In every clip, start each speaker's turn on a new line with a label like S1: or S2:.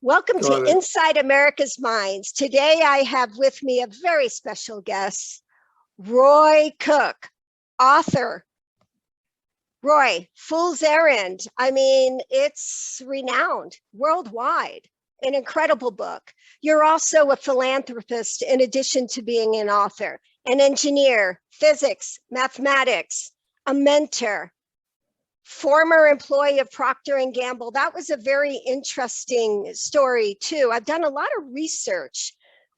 S1: Welcome to
S2: Got it.
S1: Inside America's Minds. Today I have with me a very special guest, Roy Cook, author. Roy, Fool's Errand. I mean, it's renowned worldwide, an incredible book. You're also a philanthropist in addition to being an author, an engineer, physics, mathematics, a mentor, former employee of Procter & Gamble. That was a very interesting story too. I've done a lot of research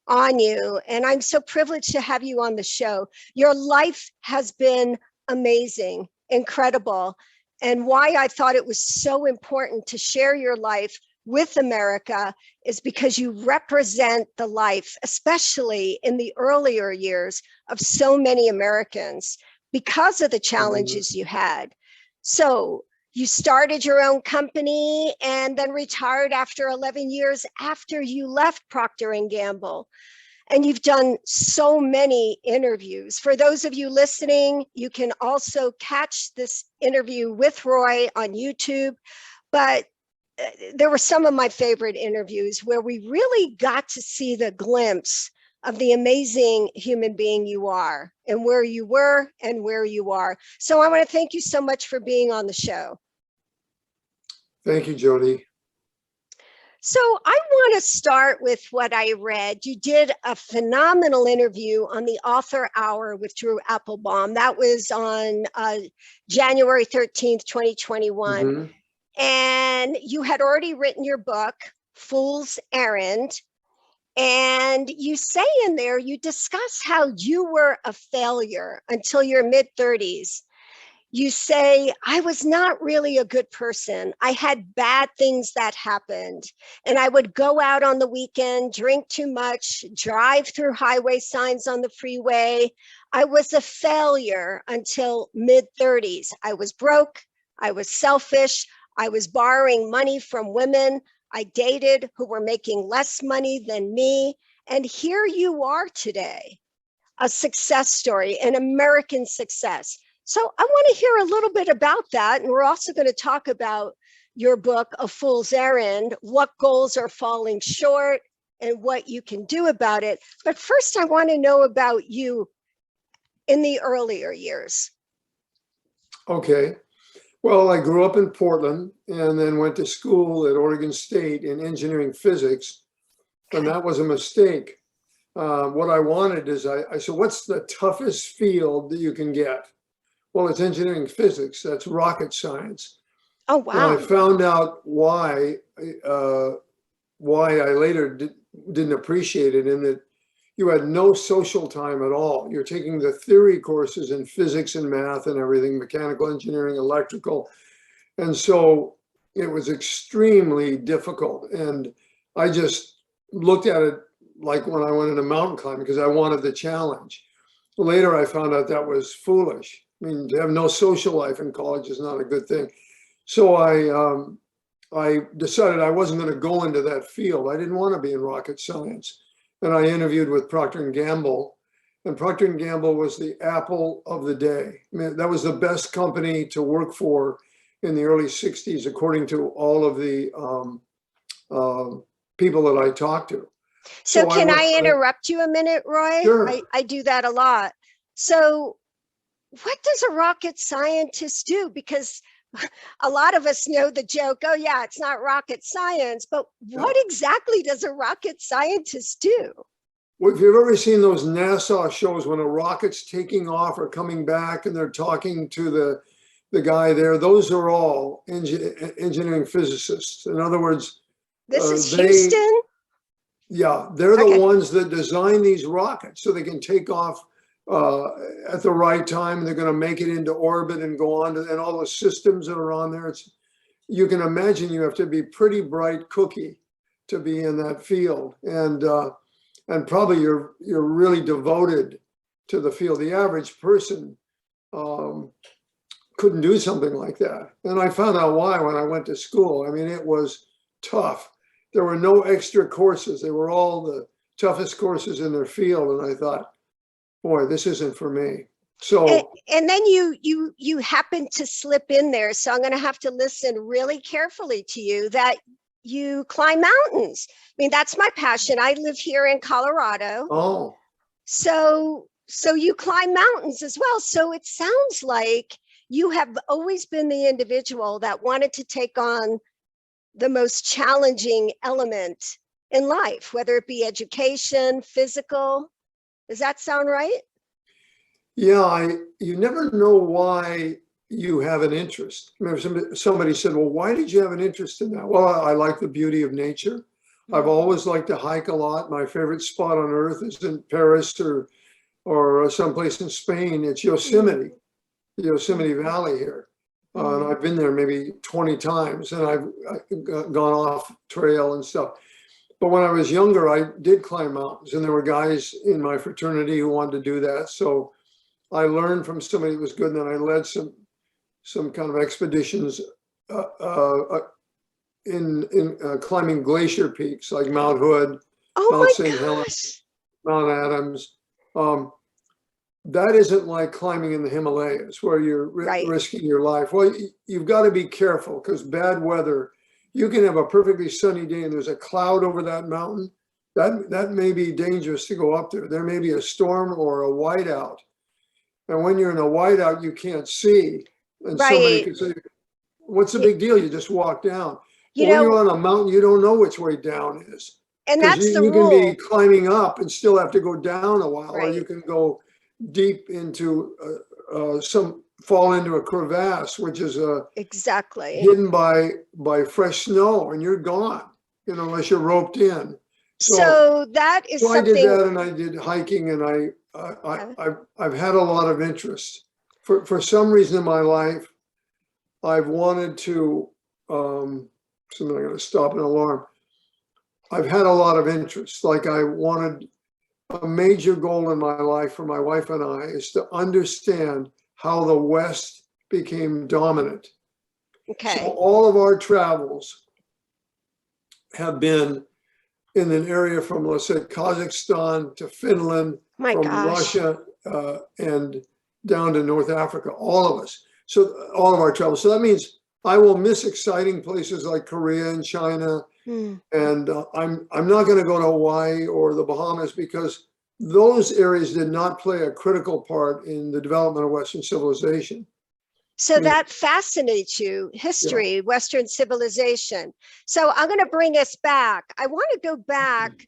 S1: on you, and I'm so privileged to have you on the show. Your life has been amazing, incredible, and why I thought it was so important to share your life with America is because you represent the life, especially in the earlier years, of so many Americans because of the challenges you had. So you started your own company and then retired after 11 years after you left Procter & Gamble. And you've done so many interviews. For those of you listening, you can also catch this interview with Roy on YouTube. But there were some of my favorite interviews where we really got to see the glimpse of the amazing human being you are and where you were and where you are. So I want to thank you so much for being on the show.
S2: Thank you, Jody.
S1: So I want to start with what I read. You did a phenomenal interview on the Author Hour with Drew Applebaum. That was on January 13th, 2021. And you had already written your book, Fool's Errand. And you say in there, you discuss how you were a failure until your mid-30s. You say, I was not really a good person. I had bad things that happened. And I would go out on the weekend, drink too much, drive through highway signs on the freeway. I was a failure until mid-30s. I was broke. I was selfish. I was borrowing money from women I dated who were making less money than me. And here you are today, a success story, an American success. So I want to hear a little bit about that. And we're also going to talk about your book, A Fool's Errand, what goals are falling short and what you can do about it. But first, I want to know about you in the earlier years.
S2: Okay. Well, I grew up in Portland and then went to school at Oregon State in engineering physics, and that was a mistake. What I wanted is, I said, what's the toughest field that you can get? Well, it's engineering physics. That's rocket science.
S1: Oh, wow.
S2: And I found out why I later didn't appreciate it, in that you had no social time at all. You're taking the theory courses in physics and math and everything, mechanical engineering, electrical. And so it was extremely difficult. And I just looked at it like when I went into mountain climbing because I wanted the challenge. Later, I found out that was foolish. I mean, to have no social life in college is not a good thing. So I decided I wasn't going to go into that field. I didn't want to be in rocket science. And I interviewed with Procter & Gamble, and Procter & Gamble was the Apple of the day. I mean, that was the best company to work for in the early 60s, according to all of the people that I talked to.
S1: So can I interrupt you a minute, Roy?
S2: Sure.
S1: I do that a lot. So what does a rocket scientist do? Because a lot of us know the joke, oh yeah, it's not rocket science, but what exactly does a rocket scientist do?
S2: Well, if you've ever seen those NASA shows when a rocket's taking off or coming back and they're talking to the guy there, those are all engineering physicists. In other words,
S1: this is Houston?
S2: Yeah, they're the ones that design these rockets so they can take off at the right time. They're going to make it into orbit and go on to, and all the systems that are on there. You can imagine you have to be pretty bright cookie to be in that field, and probably you're really devoted to the field. The average person couldn't do something like that, and I found out why when I went to school. I mean, it was tough. There were no extra courses. They were all the toughest courses in their field, and I thought, boy, this isn't for me. So
S1: and then you happen to slip in there. So I'm going to have to listen really carefully to you that you climb mountains. I mean, that's my passion. I live here in Colorado.
S2: Oh,
S1: So you climb mountains as well. So it sounds like you have always been the individual that wanted to take on the most challenging element in life, whether it be education, physical. Does that sound right?
S2: yeah, you never know why you have an interest. I remember somebody said, well, why did you have an interest in that? Well, I like the beauty of nature. I've always liked to hike a lot. My favorite spot on earth is in Paris or someplace in Spain. It's Yosemite, the Yosemite Valley here. And I've been there maybe 20 times, and I've gone off trail and stuff. But when I was younger, I did climb mountains, and there were guys in my fraternity who wanted to do that. So I learned from somebody who was good, and then I led some kind of expeditions in climbing glacier peaks like Mount Hood,
S1: Oh
S2: Mount
S1: my
S2: St. Helens,
S1: gosh.
S2: Mount Adams. That isn't like climbing in the Himalayas where you're
S1: Right.
S2: risking your life. Well, you've got to be careful because bad weather, you can have a perfectly sunny day and there's a cloud over that mountain. That may be dangerous to go up there. There may be a storm or a whiteout. And when you're in a whiteout, you can't see. And somebody
S1: Right.
S2: could say, what's the
S1: Y-
S2: big deal? You just walk down.
S1: You
S2: Well, when you're
S1: know,
S2: on a mountain, you don't know which way down is.
S1: and
S2: Because
S1: that's the
S2: you can be
S1: rule.
S2: climbing up and still have to go down a while, or you
S1: Right.
S2: can go deep into fall into a crevasse, which is
S1: Exactly.
S2: hidden by fresh snow, and you're gone, unless you're roped in. So,
S1: So that is
S2: so I did
S1: something.
S2: that, and I did hiking, and
S1: Okay.
S2: I've had a lot of interest. For some reason in my life, I've wanted to. Something I'm going to stop an alarm. I've had a lot of interest. Like I wanted a major goal in my life for my wife and I is to understand how the West became dominant. So
S1: Okay.
S2: all of our travels have been in an area from, let's say, Kazakhstan to Finland,
S1: My
S2: from
S1: gosh.
S2: Russia and down to North Africa, all of us. So all of our travels. So that means I will miss exciting places like Korea and China.
S1: Hmm.
S2: And I'm not going to go to Hawaii or the Bahamas because those areas did not play a critical part in the development of Western civilization.
S1: So
S2: I mean,
S1: that fascinates you,
S2: yeah,
S1: history, Western civilization. So I'm going to bring us back. I want to go back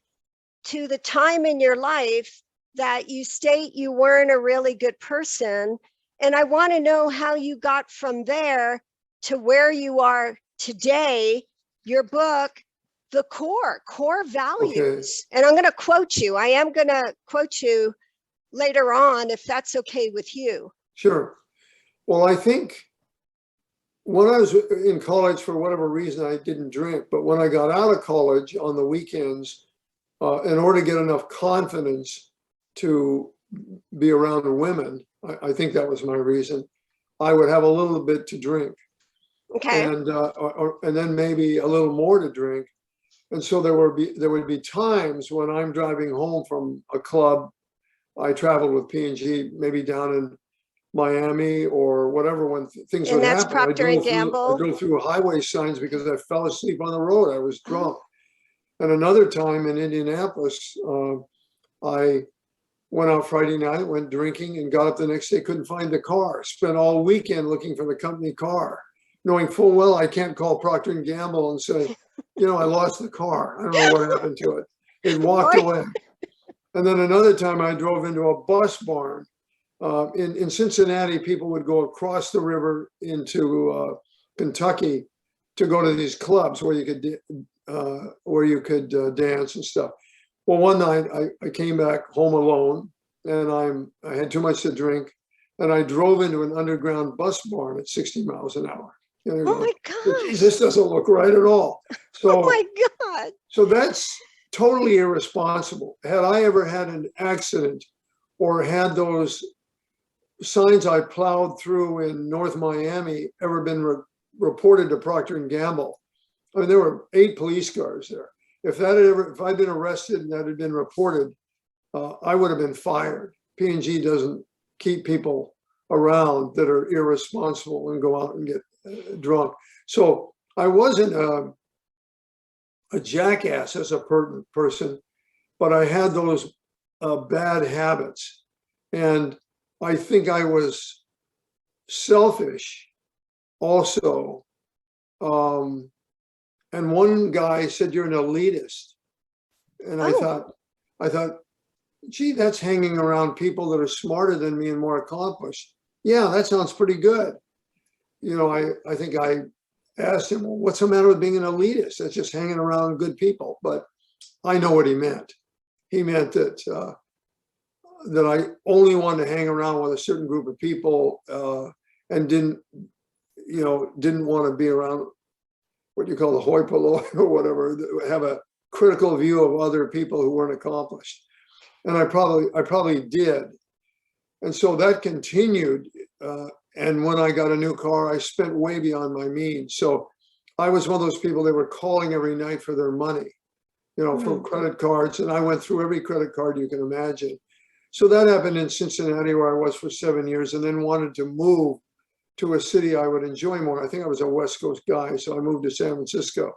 S1: to the time in your life that you state you weren't a really good person. And I want to know how you got from there to where you are today, your book, The Core
S2: okay,
S1: Values. And I'm going to quote you. I am going to quote you later on, if that's okay with you.
S2: sure. Well, I think when I was in college, for whatever reason, I didn't drink. But when I got out of college on the weekends, in order to get enough confidence to be around women, I think that was my reason, I would have a little bit to drink.
S1: Okay.
S2: And then maybe a little more to drink. And so there would be times when I'm driving home from a club. I traveled with P&G, maybe down in Miami or whatever, when things
S1: And
S2: would
S1: that's
S2: happen.
S1: Procter and
S2: I
S1: Gamble.
S2: drove through highway signs because I fell asleep on the road. I was drunk. And another time in Indianapolis, I went out Friday night, went drinking, and got up the next day, couldn't find the car. Spent all weekend looking for the company car, knowing full well I can't call Procter and Gamble and say, I lost the car. I don't know what happened to it. It walked
S1: Right.
S2: away. And then another time I drove into a bus barn. In Cincinnati, people would go across the river into Kentucky to go to these clubs where you could dance and stuff. Well, one night I came back home alone, and I had too much to drink, and I drove into an underground bus barn at 60 miles an hour. You're
S1: Oh
S2: going,
S1: my
S2: geez,
S1: gosh.
S2: this doesn't look right at all.
S1: Oh my
S2: So
S1: God.
S2: so that's totally irresponsible. Had I ever had an accident or had those signs I plowed through in North Miami ever been reported to Procter and Gamble? I mean, there were 8 police cars there. If I'd been arrested and that had been reported, I would have been fired. P&G doesn't keep people around that are irresponsible and go out and get drunk. So I wasn't a jackass as a person, but I had those bad habits. And I think I was selfish also. And one guy said, "You're an elitist." And I
S1: Oh,
S2: thought, gee, that's hanging around people that are smarter than me and more accomplished. Yeah, that sounds pretty good. I think I asked him, well, what's the matter with being an elitist? That's just hanging around good people. But I know what he meant. He meant that I only wanted to hang around with a certain group of people and didn't want to be around what you call the hoi polloi or whatever, have a critical view of other people who weren't accomplished. And I probably did. And so that continued. And when I got a new car, I spent way beyond my means. So I was one of those people that were calling every night for their money, for credit cards. And I went through every credit card you can imagine. So that happened in Cincinnati, where I was for 7 years, and then wanted to move to a city I would enjoy more. I think I was a West Coast guy, so I moved to San Francisco.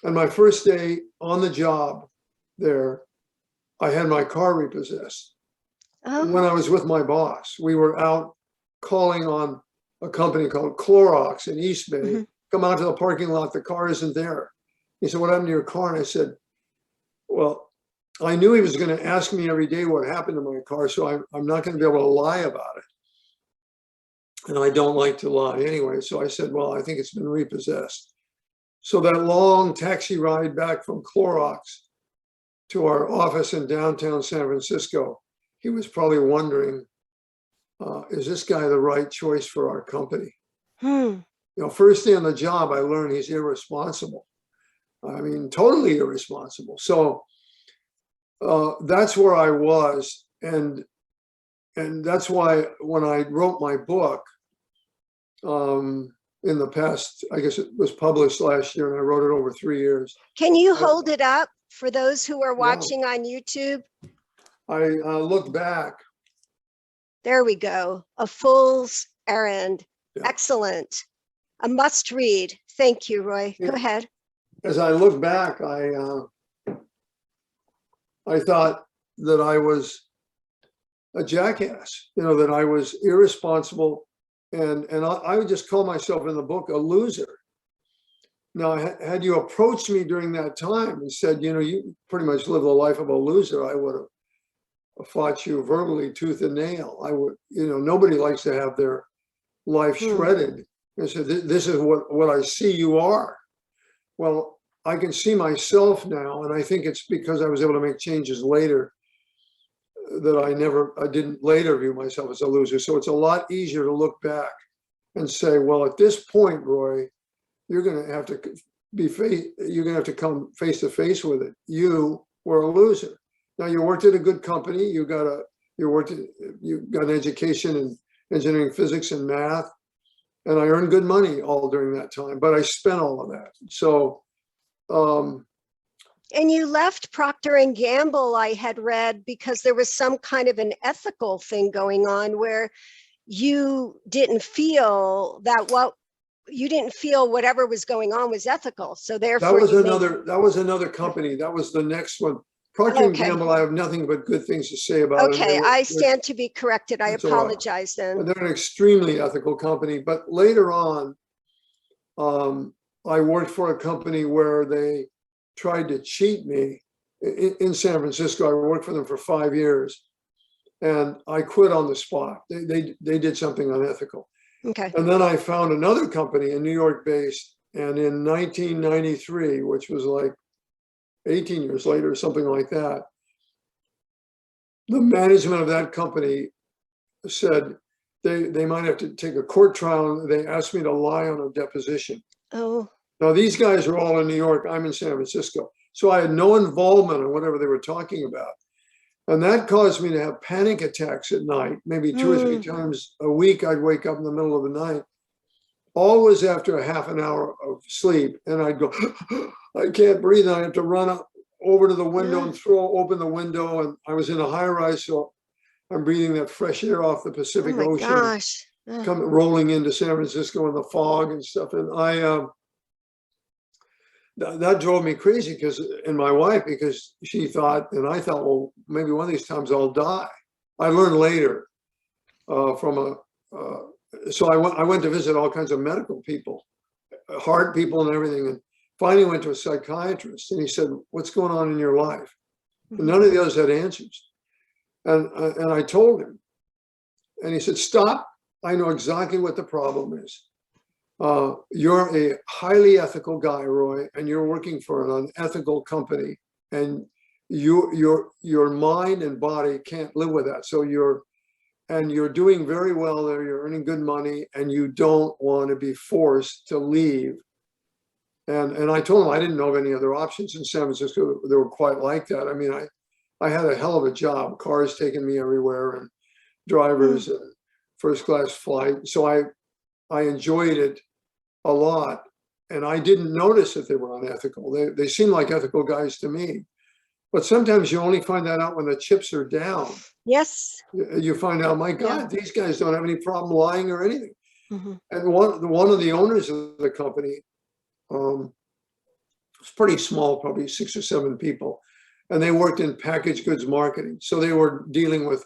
S2: And my first day on the job there, I had my car repossessed. When I was with my boss, we were out calling on a company called Clorox in East Bay. Come out to the parking lot, the car isn't there. He said, "What happened to your car?" And I said, well, I knew he was going to ask me every day what happened to my car, so I'm not going to be able to lie about it. And I don't like to lie anyway. So I said, well, I think it's been repossessed. So that long taxi ride back from Clorox to our office in downtown San Francisco, he was probably wondering, is this guy the right choice for our company? First day on the job, I learned he's irresponsible. I mean, totally irresponsible. So that's where I was. And that's why when I wrote my book, in the past, I guess it was published last year, and I wrote it over 3 years.
S1: Can you hold it up for those who are
S2: Yeah.
S1: watching on YouTube?
S2: I look back.
S1: There we go. A Fool's Errand.
S2: Yeah.
S1: Excellent. A must read. Thank you, Roy. Go ahead.
S2: As I look back, I thought that I was a jackass, that I was irresponsible. And I would just call myself in the book a loser. Now, had you approached me during that time and said, you pretty much live the life of a loser, I would have fought you verbally tooth and nail. I would, nobody likes to have their life shredded. I said, this is what I see you are. Well, I can see myself now, and I think it's because I was able to make changes later that I didn't later view myself as a loser. So it's a lot easier to look back and say, well, at this point, Roy, you're going to have to come face to face with it. You were a loser. Now you worked at a good company. You got an education in engineering, physics, and math, and I earned good money all during that time. But I spent all of that. So.
S1: And you left Procter and Gamble, I had read, because there was some kind of an ethical thing going on where you didn't feel whatever was going on was ethical. So therefore,
S2: that was another company. That was the next one. Procter and Gamble, I have nothing but good things to say about.
S1: Okay, I stand to be corrected. I apologize then.
S2: They're an extremely ethical company. But later on, I worked for a company where they tried to cheat me in San Francisco. I worked for them for 5 years, and I quit on the spot. They did something unethical.
S1: Okay.
S2: And then I found another company in New York based, and in 1993, which was like 18 years later, something like that, the management of that company said they might have to take a court trial, and they asked me to lie on a deposition.
S1: Oh.
S2: Now, these guys are all in New York. I'm in San Francisco. So I had no involvement in whatever they were talking about. And that caused me to have panic attacks at night. Maybe 2 or 3 times a week, I'd wake up in the middle of the night, always after a half an hour of sleep. And I'd go, I can't breathe. And I have to run up over to the window and open the window. And I was in a high rise, so I'm breathing that fresh air off the Pacific Ocean.
S1: Gosh.
S2: Coming rolling into San Francisco in the fog and stuff. And that drove me crazy and my wife, because she thought, and I thought, well, maybe one of these times I'll die. I learned later so I went to visit all kinds of medical people, heart people and everything. And finally went to a psychiatrist, and he said, what's going on in your life? And none of the others had answers. And I told him, and he said, stop. I know exactly what the problem is. You're a highly ethical guy, Roy, and you're working for an unethical company, and your mind and body can't live with that. So you're doing very well there. You're earning good money, and you don't want to be forced to leave. And I told him I didn't know of any other options in San Francisco that were quite like that. I mean, I had a hell of a job, cars taking me everywhere, and drivers, and first class flight. So I enjoyed it a lot, and I didn't notice that they were unethical. They seemed like ethical guys to me. But sometimes you only find that out when the chips are down.
S1: Yes.
S2: You find out, my God, these guys don't have any problem lying or anything.
S1: Mm-hmm.
S2: And one of the owners of the company, it's pretty small, probably 6 or 7 people, and they worked in packaged goods marketing. So they were dealing with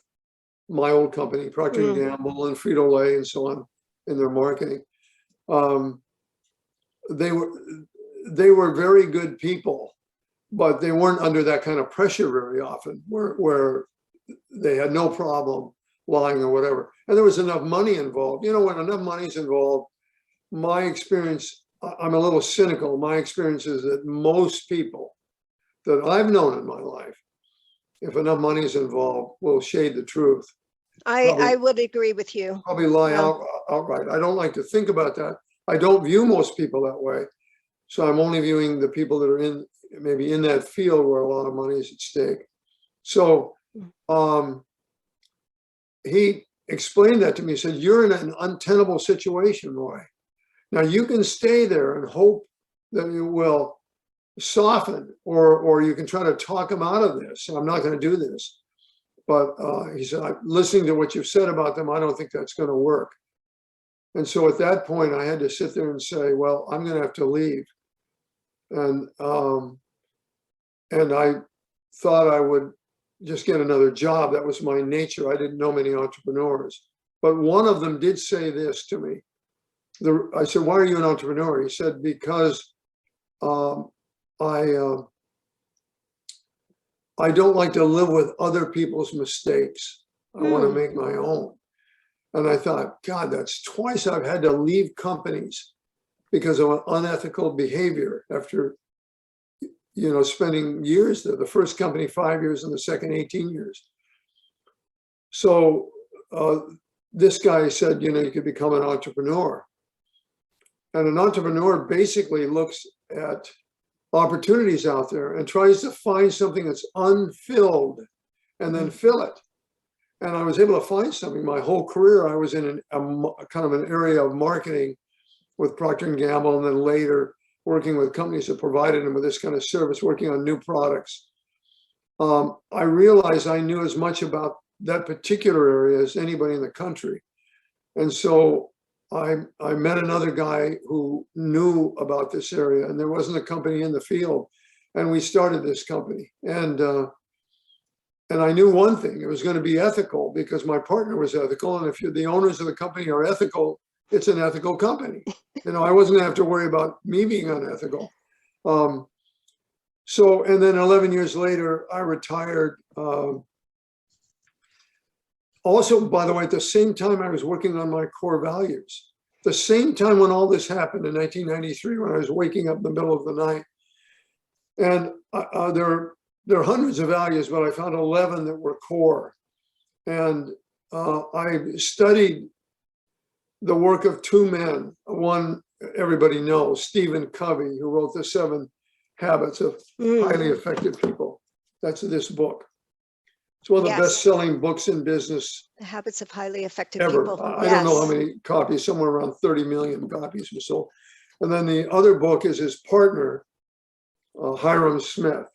S2: my old company, Procter & Gamble and Frito-Lay and so on, in their marketing. They were very good people, but they weren't under that kind of pressure very often, where they had no problem lying or whatever. And there was enough money involved. You know, when enough money is involved, my experience, I'm a little cynical. My experience is that most people that I've known in my life, if enough money is involved, will shade the truth.
S1: I would agree with you.
S2: Probably lie outright. I don't like to think about that. I don't view most people that way. So I'm only viewing the people that are maybe in that field where a lot of money is at stake. So he explained that to me. He said, you're in an untenable situation, Roy. Now you can stay there and hope that it will soften, or you can try to talk them out of this. I'm not going to do this. But he said, listening to what you've said about them, I don't think that's going to work. And so at that point, I had to sit there and say, well, I'm going to have to leave. And I thought I would just get another job. That was my nature. I didn't know many entrepreneurs. But one of them did say this to me. I said, why are you an entrepreneur? He said, because I don't like to live with other people's mistakes. I want to make my own. And I thought, God, that's twice I've had to leave companies because of unethical behavior after, spending years there. The first company 5 years and the second 18 years. So this guy said, you could become an entrepreneur. And an entrepreneur basically looks at opportunities out there and tries to find something that's unfilled and then fill it. And I was able to find something. My whole career, I was in a kind of an area of marketing with Procter & Gamble, and then later working with companies that provided them with this kind of service, working on new products. I realized I knew as much about that particular area as anybody in the country. And so I met another guy who knew about this area, and there wasn't a company in the field. And we started this company. And I knew one thing, it was going to be ethical because my partner was ethical. And if the owners of the company are ethical, it's an ethical company. I wasn't going to have to worry about me being unethical. And then 11 years later, I retired. Also, by the way, at the same time, I was working on my core values. The same time when all this happened in 1993, when I was waking up in the middle of the night. And there are hundreds of values, but I found 11 that were core. And I studied the work of 2 men. One everybody knows, Stephen Covey, who wrote the 7 Habits of Highly Effective People. That's this book. It's one of the best-selling books in business. The
S1: Habits of Highly Effective
S2: ever.
S1: People.
S2: I don't know how many copies, somewhere around 30 million copies were sold. And then the other book is his partner, Hiram Smith.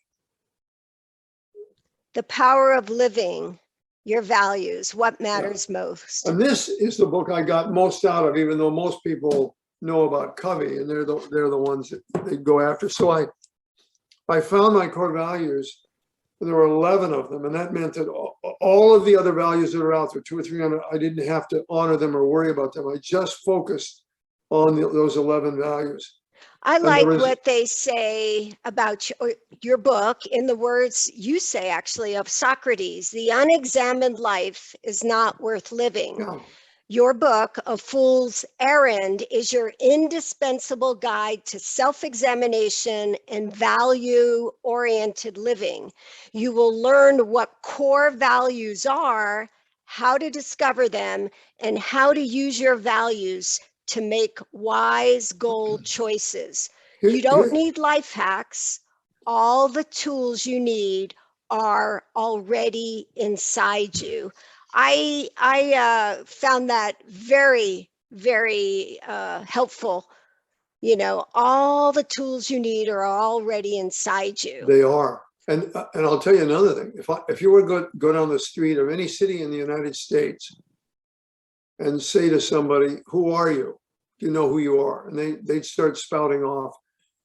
S1: The Power of Living Your Values, What Matters Most.
S2: And this is the book I got most out of, even though most people know about Covey, and they're the ones that they go after. So I found my core values. There were 11 of them, and that meant that all of the other values that are out there, 200 or 300, I didn't have to honor them or worry about them. I just focused on those 11 values.
S1: I
S2: And
S1: like what they say about your book in the words you say, actually, of Socrates: the unexamined life is not worth living.
S2: Yeah.
S1: Your book, A Fool's Errand, is your indispensable guide to self-examination and value-oriented living. You will learn what core values are, how to discover them, and how to use your values to make wise goal choices. You don't need life hacks. All the tools you need are already inside you. I found that very, very helpful. You know, all the tools you need are already inside you.
S2: They are. And I'll tell you another thing. If you were to go down the street of any city in the United States and say to somebody, who are you? Do you know who you are? And they'd start spouting off,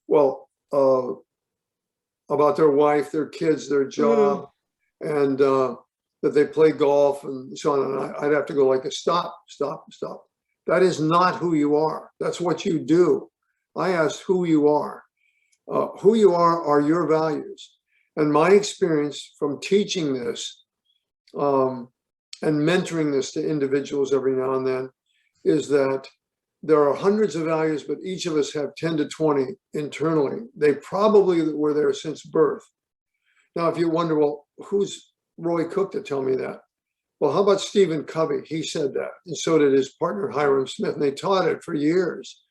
S2: well, about their wife, their kids, their job, and that they play golf and so on. And I'd have to go like, stop. That is not who you are. That's what you do. I asked who you are. Who you are your values. And my experience from teaching this and mentoring this to individuals every now and then is that there are hundreds of values, but each of us have 10 to 20 internally. They probably were there since birth. Now, if you wonder, well, who's Roy Cook to tell me that? Well, how about Stephen Covey? He said that, and so did his partner, Hiram Smith, and they taught it for years.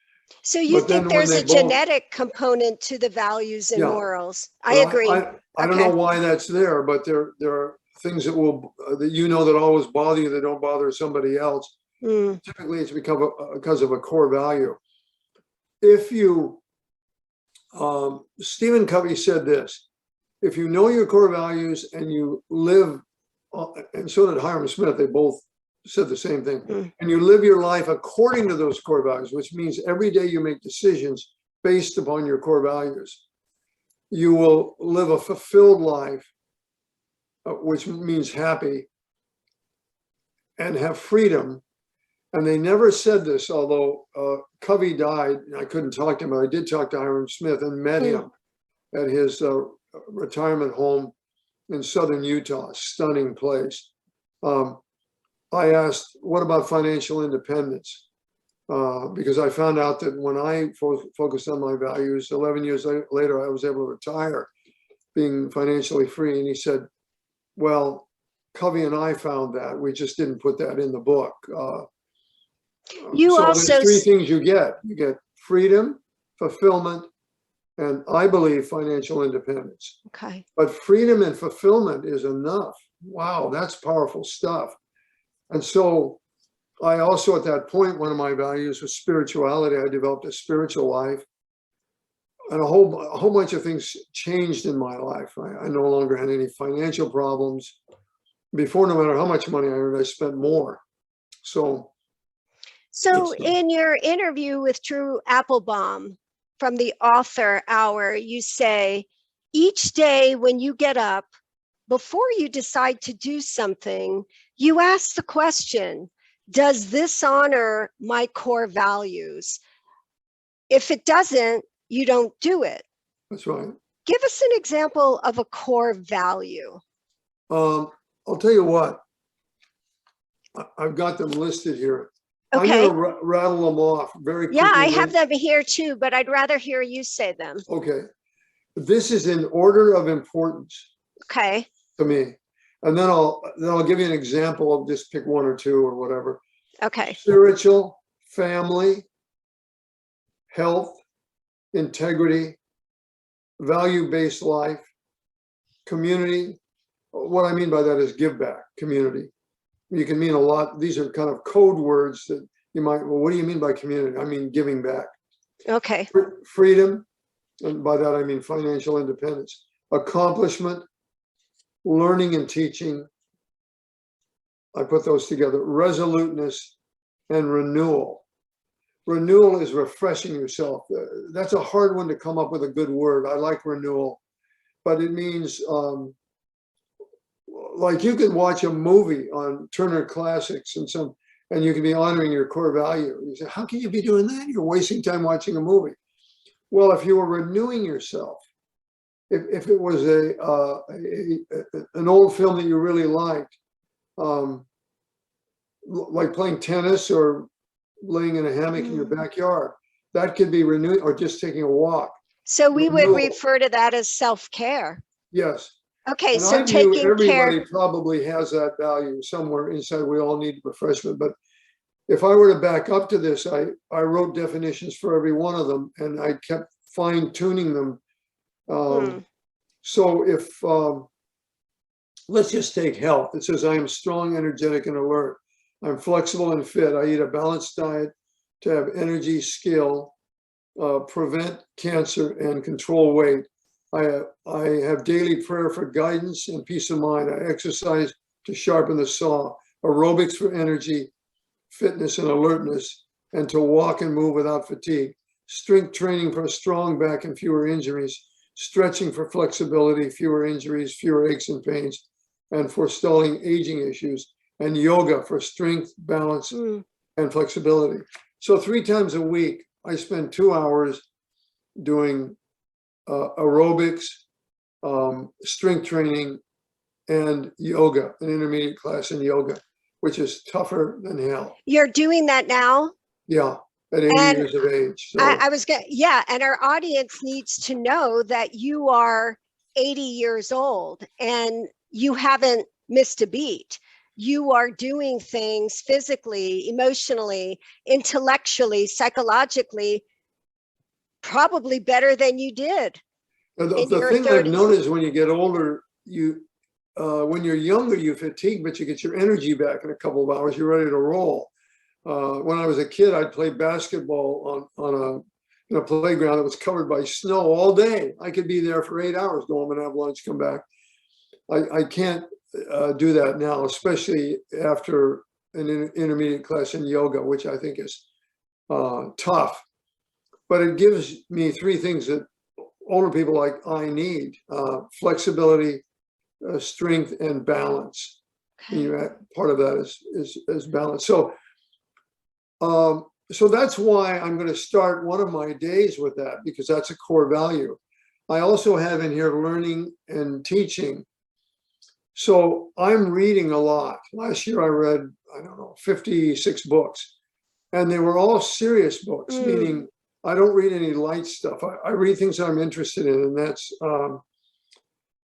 S1: So you think there's a genetic component to the values and morals? I agree.
S2: I don't know why that's there, but there are things that that always bother you that don't bother somebody else. Typically, it's because of a core value. If you, Stephen Covey said this: if you know your core values and you live, and so did Hiram Smith, they both said the same thing, and you live your life according to those core values, which means every day you make decisions based upon your core values, you will live a fulfilled life, which means happy, and have freedom. And they never said this, although Covey died, and I couldn't talk to him, but I did talk to Hiram Smith and met him at his retirement home in southern Utah, stunning place. I asked, what about financial independence? Because I found out that when I focused on my values, 11 years later, I was able to retire being financially free. And he said, well, Covey and I found that. We just didn't put that in the book. There's three things you get. You get freedom, fulfillment, and I believe financial independence.
S1: Okay.
S2: But freedom and fulfillment is enough. Wow, that's powerful stuff. And so I also, at that point, one of my values was spirituality. I developed a spiritual life. And a whole bunch of things changed in my life. I no longer had any financial problems. Before, no matter how much money I earned, I spent more. So
S1: in your interview with Drew Applebaum from the Author Hour, you say, each day when you get up, before you decide to do something, you ask the question, does this honor my core values? If it doesn't, you don't do it.
S2: That's right.
S1: Give us an example of a core value.
S2: I'll tell you what, I've got them listed here.
S1: Okay.
S2: I'm going to rattle them off very quickly.
S1: Yeah, I have them here too, but I'd rather hear you say them.
S2: Okay. This is in order of importance.
S1: Okay.
S2: To me. And then I'll give you an example of just pick one or two or whatever.
S1: Okay.
S2: Spiritual, family, health, integrity, value-based life, community. What I mean by that is give back, community. You can mean a lot. These are kind of code words that you might, well, what do you mean by community? I mean giving back.
S1: Okay.
S2: Freedom, and by that I mean financial independence. Accomplishment, learning and teaching. I put those together. Resoluteness and renewal. renewal is refreshing yourself. That's a hard one to come up with a good word. I like renewal, but it means like you can watch a movie on Turner Classics and you can be honoring your core value. You say, how can you be doing that? You're wasting time watching a movie. Well, if you were renewing yourself, if it was an old film that you really liked, like playing tennis or laying in a hammock in your backyard, that could be renewing, or just taking a walk.
S1: So we would
S2: Renewal.
S1: refer to that as self-care.
S2: Yes.
S1: Okay,
S2: And
S1: so
S2: I view
S1: taking
S2: everybody
S1: care.
S2: probably has that value somewhere inside. We all need refreshment. But if I were to back up to this, I wrote definitions for every one of them, and I kept fine tuning them. So if, let's just take health. It says, I am strong, energetic, and alert. I'm flexible and fit. I eat a balanced diet to have energy, skill, prevent cancer, and control weight. I have daily prayer for guidance and peace of mind. I exercise to sharpen the saw, aerobics for energy, fitness, and alertness, and to walk and move without fatigue. Strength training for a strong back and fewer injuries. Stretching for flexibility, fewer injuries, fewer aches and pains, and forestalling aging issues. And yoga for strength, balance, and flexibility. So 3 times a week, I spend 2 hours doing aerobics, strength training, and yoga, an intermediate class in yoga, which is tougher than hell.
S1: You're doing that now?
S2: Yeah, at 80 years of age. So.
S1: I was going to, yeah, and our audience needs to know that you are 80 years old and you haven't missed a beat. You are doing things physically, emotionally, intellectually, psychologically, probably better than you did.
S2: The thing I've noticed when you get older, when you're younger, you fatigue, but you get your energy back in a couple of hours. You're ready to roll. When I was a kid, I'd play basketball in a playground that was covered by snow all day. I could be there for 8 hours, go home and have lunch, come back. I can't do that now, especially after an intermediate class in yoga, which I think is tough. But it gives me 3 things that older people like I need: flexibility, strength, and balance. Okay. And part of that is balance. So that's why I'm going to start one of my days with that, because that's a core value. I also have in here learning and teaching. So I'm reading a lot. Last year I read, 56 books, and they were all serious books, meaning I don't read any light stuff. I read things I'm interested in, and that's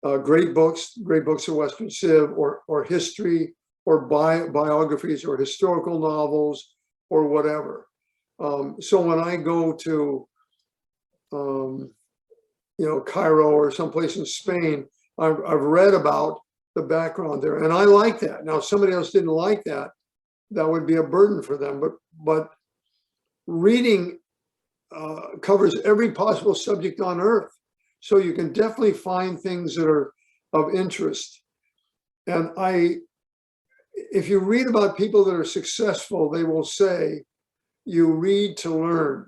S2: great books of Western Civ, or history, or biographies, or historical novels, or whatever. So when I go to, Cairo or someplace in Spain, I've read about the background there, and I like that. Now, if somebody else didn't like that, that would be a burden for them. But reading covers every possible subject on earth, so you can definitely find things that are of interest. And if you read about people that are successful, they will say, you read to learn.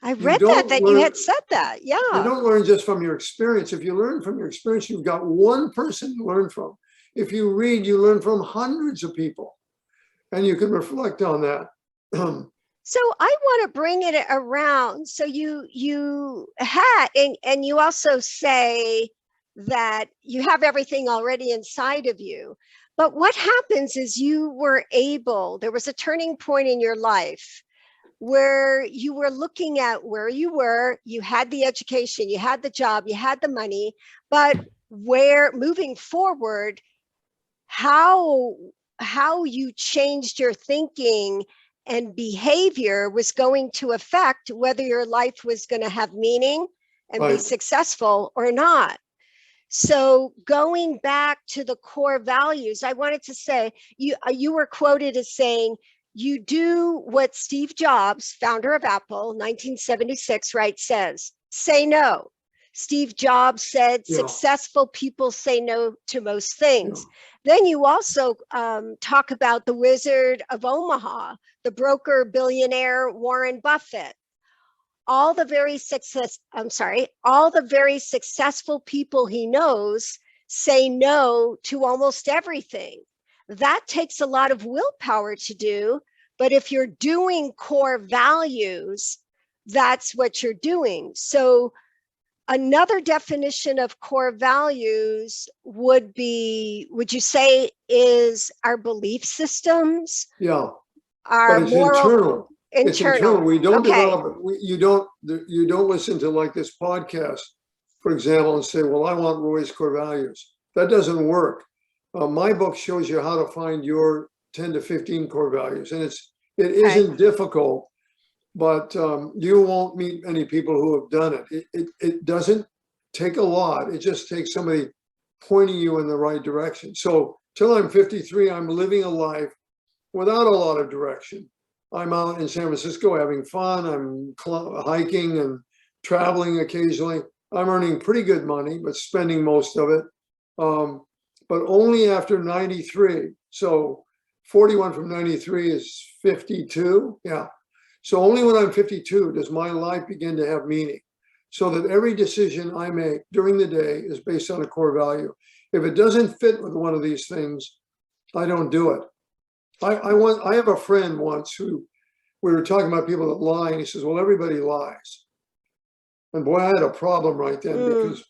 S1: I read that you had said that. Yeah.
S2: You don't learn just from your experience. If you learn from your experience, you've got one person to learn from. If you read, you learn from hundreds of people, and you can reflect on that.
S1: So I want to bring it around. So you had, and you also say that you have everything already inside of you. But what happens is there was a turning point in your life where you were looking at where you had the education, you had the job, you had the money, but where moving forward, how you changed your thinking and behavior was going to affect whether your life was going to have meaning and be successful or not. So going back to the core values, I wanted to say, you were quoted as saying, you do what Steve Jobs, founder of Apple, 1976, right, says, say no. Steve Jobs said,
S2: Yeah.
S1: successful people say no to most
S2: Yeah.
S1: things. Then you also talk about the Wizard of Omaha, the broker billionaire Warren Buffett. All the very successful people he knows say no to almost everything. That takes a lot of willpower to do, but if you're doing core values, that's what you're doing. So another definition of core values would you say, is our belief systems,
S2: Yeah.
S1: our
S2: But it's
S1: moral,
S2: internal. It's internal. We don't
S1: Okay.
S2: develop it. You don't listen to like this podcast, for example, and say, well, I want Roy's core values. That doesn't work. My book shows you how to find your 10 to 15 core values. And it isn't difficult, but you won't meet many people who have done it. It doesn't take a lot. It just takes somebody pointing you in the right direction. So till I'm 53, I'm living a life without a lot of direction. I'm out in San Francisco having fun. I'm hiking and traveling occasionally. I'm earning pretty good money, but spending most of it. But only after 93. So 41 from 93 is 52. Yeah. So only when I'm 52 does my life begin to have meaning. So that every decision I make during the day is based on a core value. If it doesn't fit with one of these things, I don't do it. I have a friend once who, we were talking about people that lie, and he says, well, everybody lies. And boy, I had a problem right then because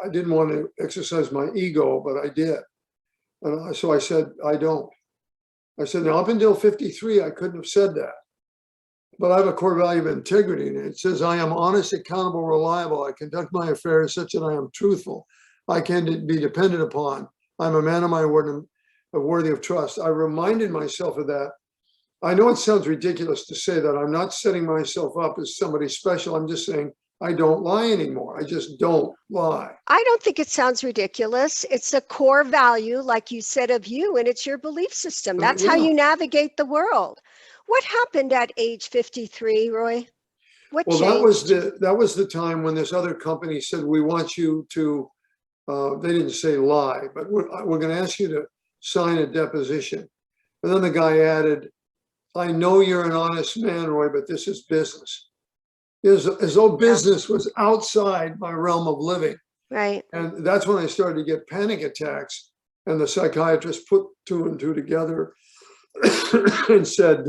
S2: I didn't want to exercise my ego, but I did. And so I said, I don't. I said, now up until 53, I couldn't have said that. But I have a core value of integrity, and it says, I am honest, accountable, reliable. I conduct my affairs such that I am truthful. I can be depended upon. I'm a man of my word and worthy of trust. I reminded myself of that. I know it sounds ridiculous to say that. I'm not setting myself up as somebody special. I'm just saying I don't lie anymore. I just don't lie.
S1: I don't think it sounds ridiculous. It's a core value, like you said, of you, and it's your belief system. That's how you navigate the world. What happened at age 53, Roy? What changed?
S2: That was the time when this other company said, we want you to, they didn't say lie, but we're going to ask you to sign a deposition. And then the guy added, I know you're an honest man, Roy, but this is business. As though business was outside my realm of living.
S1: Right.
S2: And that's when I started to get panic attacks. And the psychiatrist put two and two together and said,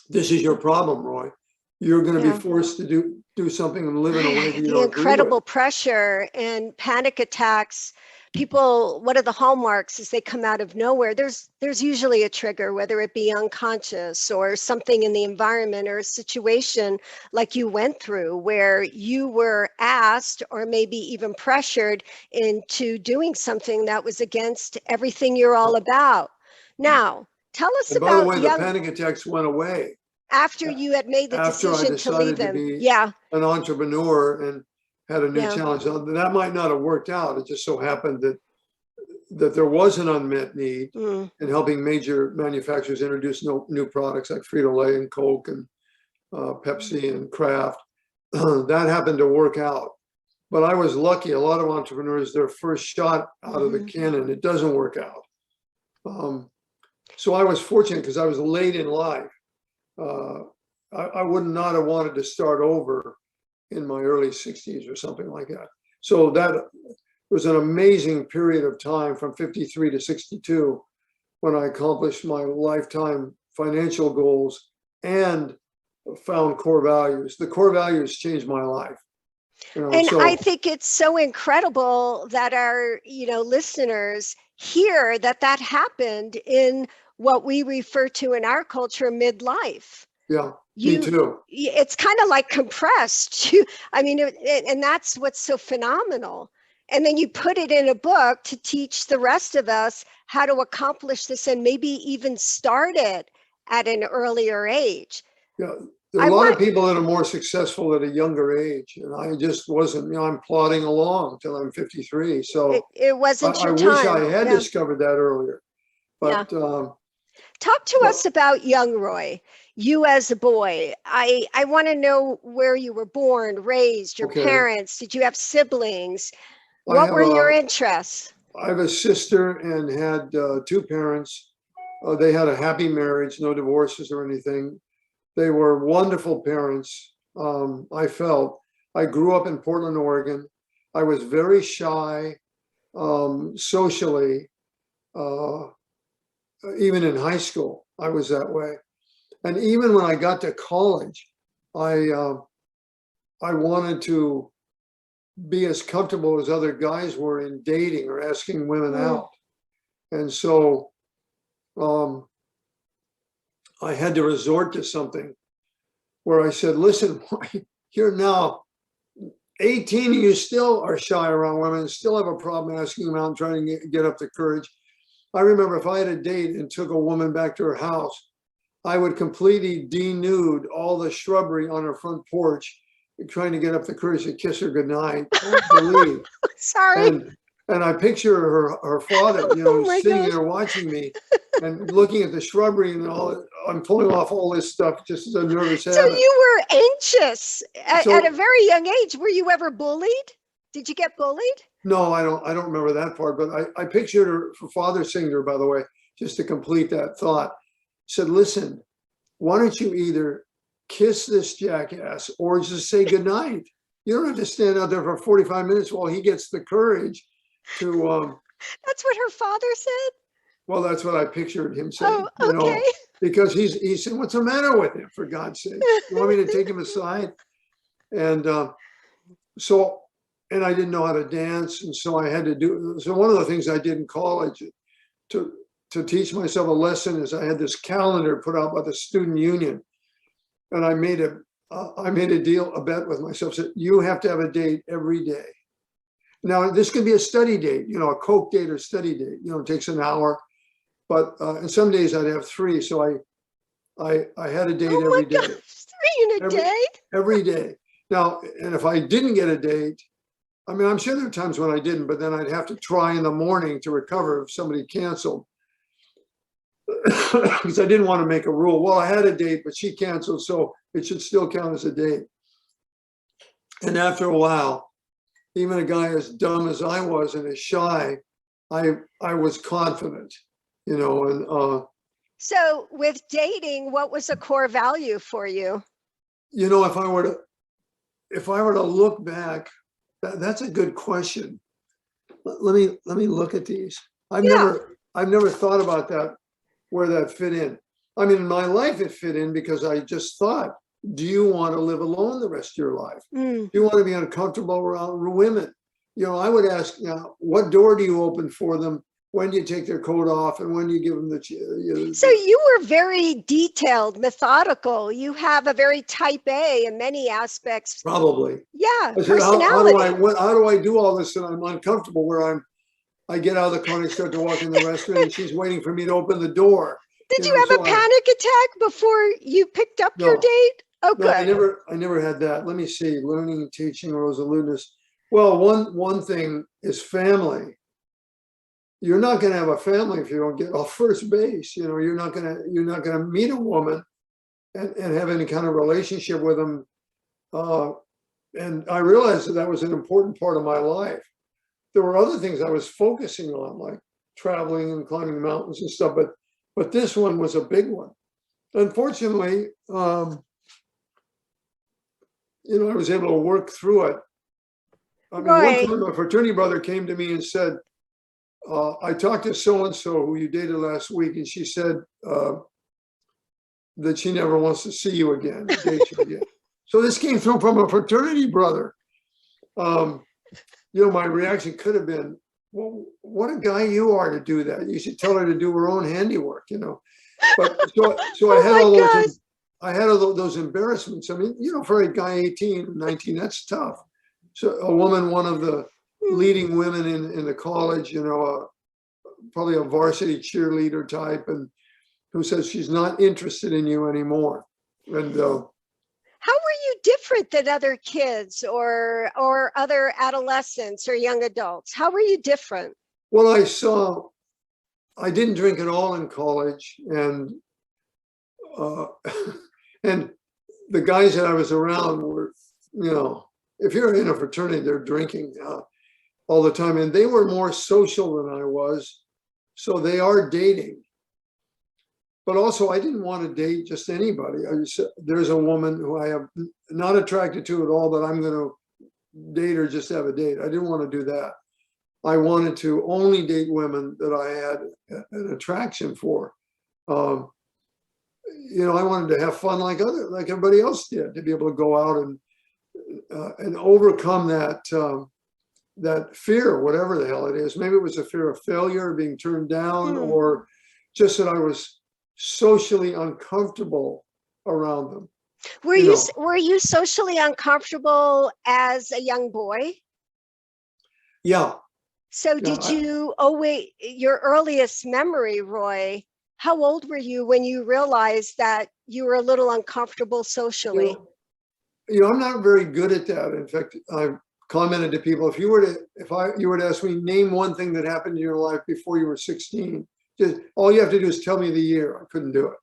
S2: this is your problem, Roy. You're going to be forced to do something and live in a way that you don't agree with.
S1: The incredible pressure and panic attacks. People, what are the hallmarks as they come out of nowhere? There's usually a trigger, whether it be unconscious or something in the environment or a situation like you went through where you were asked or maybe even pressured into doing something that was against everything you're all about. Now, tell us
S2: and
S1: about
S2: by the way, the panic attacks went away.
S1: After you had made the decision to leave them.
S2: To be an entrepreneur and had a new challenge. That might not have worked out. It just so happened that there was an unmet need in helping major manufacturers introduce new products like Frito-Lay and Coke and Pepsi and Kraft. That happened to work out. But I was lucky. A lot of entrepreneurs, their first shot out of the cannon, it doesn't work out. So I was fortunate because I was late in life. I would not have wanted to start over in my early 60s or something like that. So that was an amazing period of time from 53 to 62 when I accomplished my lifetime financial goals and found core values. The core values changed my life.
S1: And I think it's so incredible that our, listeners hear that happened in what we refer to in our culture midlife.
S2: Yeah, me too.
S1: It's kind of like compressed. And that's what's so phenomenal. And then you put it in a book to teach the rest of us how to accomplish this and maybe even start it at an earlier age.
S2: Yeah, there are a lot of people that are more successful at a younger age. And I just wasn't, I'm plodding along till I'm 53. So
S1: it wasn't your
S2: time. I wish
S1: I
S2: had discovered that earlier. But
S1: talk to us about young Roy. you as a boy. I want to know where you were born, raised, your
S2: Okay.
S1: parents. Did you have siblings?
S2: I
S1: What
S2: have
S1: were your
S2: a
S1: interests?
S2: I have a sister and had two parents. They had a happy marriage, no divorces or anything. They were wonderful parents. I felt. I grew up in Portland, Oregon. I was very shy socially. Even in high school, I was that way. And even when I got to college, I wanted to be as comfortable as other guys were in dating or asking women out. And so I had to resort to something where I said, listen, you're now 18, you still are shy around women, still have a problem asking them out and trying to get up the courage. I remember if I had a date and took a woman back to her house, I would completely denude all the shrubbery on her front porch, trying to get up the courage to kiss her goodnight to leave.
S1: Sorry.
S2: And I picture her father,
S1: Oh my
S2: sitting
S1: gosh.
S2: there watching me and looking at the shrubbery and all. I'm pulling off all this stuff just as a nervous
S1: So
S2: habit.
S1: you were anxious at a
S2: So
S1: very young age. Were you ever bullied? Did you get bullied?
S2: no, I don't remember that part, but I pictured her father saying to her, by the way, just to complete that thought, said, listen, why don't you either kiss this jackass or just say goodnight? You don't have to stand out there for 45 minutes while he gets the courage to,
S1: That's what her father said?
S2: well, that's what I pictured him saying,
S1: Oh, okay.
S2: because he said, what's the matter with him, for God's sake? You want me to take him aside? And so, and I didn't know how to dance. And so I had to do, so one of the things I did in college to teach myself a lesson is I had this calendar put out by the student union. And I made a bet with myself, said, you have to have a date every day. Now, this could be a study date, a Coke date or study date, it takes an hour. But and some days I'd have three. So I had a date
S1: Oh
S2: every
S1: my
S2: day,
S1: gosh, 3 in a day?
S2: every day. Now, and if I didn't get a date, I mean, I'm sure there are times when I didn't, but then I'd have to try in the morning to recover if somebody canceled. Because I didn't want to make a rule. Well, I had a date, but she canceled, so it should still count as a date. And after a while, even a guy as dumb as I was and as shy, I was confident, and
S1: So with dating, what was a core value for you?
S2: if I were to look back, that's a good question. Let me look at these. I've
S1: Yeah.
S2: never thought about that, where that fit in. I mean, in my life, it fit in because I just thought, do you want to live alone the rest of your life? Do you want to be uncomfortable around women? I would ask, what door do you open for them? When do you take their coat off? And when do you give them
S1: So you were very detailed, methodical. You have a very type A in many aspects.
S2: Probably.
S1: Yeah,
S2: I said,
S1: personality.
S2: how do I do all this and I'm uncomfortable, where I get out of the car and I start to walk in the restaurant and she's waiting for me to open the door.
S1: Did you have a panic attack before you picked up your date? Oh,
S2: No,
S1: good.
S2: I never had that. Let me see. Learning, teaching, resoluteness. Well, one thing is family. You're not going to have a family if you don't get off first base. You're not going to meet a woman and have any kind of relationship with them. And I realized that was an important part of my life. There were other things I was focusing on, like traveling and climbing mountains and stuff, but this one was a big one. Unfortunately, I was able to work through it. I mean, one time a fraternity brother came to me and said, I talked to so-and-so who you dated last week, and she said that she never wants to see you again, date you again. So this came through from a fraternity brother. My reaction could have been, well, what a guy you are to do that. You should tell her to do her own handiwork, But so I had all those embarrassments. I mean, for a guy 18, 19, that's tough. So a woman, one of the leading women in the college, probably a varsity cheerleader type, and who says she's not interested in you anymore. And
S1: how were you different than other kids or other adolescents or young adults? How were you different?
S2: Well, I didn't drink at all in college, and And the guys that I was around were, you know, if you're in a fraternity, they're drinking all the time, and they were more social than I was. So they are dating. But also, I didn't want to date just anybody. There's a woman who I am not attracted to at all, but I'm going to date her just to have a date. I didn't want to do that. I wanted to only date women that I had an attraction for. You know, I wanted to have fun like everybody else did, to be able to go out and overcome that fear, whatever the hell it is. Maybe it was a fear of failure, being turned down, or just that I was socially uncomfortable around them.
S1: Were you socially uncomfortable as a young boy?
S2: Yeah.
S1: So did you, oh wait, your earliest memory, Roy, how old were you when you realized that you were a little uncomfortable socially?
S2: You know, I'm not very good at that. In fact, I've commented to people, if you were to ask me, name one thing that happened in your life before you were 16, just all you have to do is tell me the year. I couldn't do it.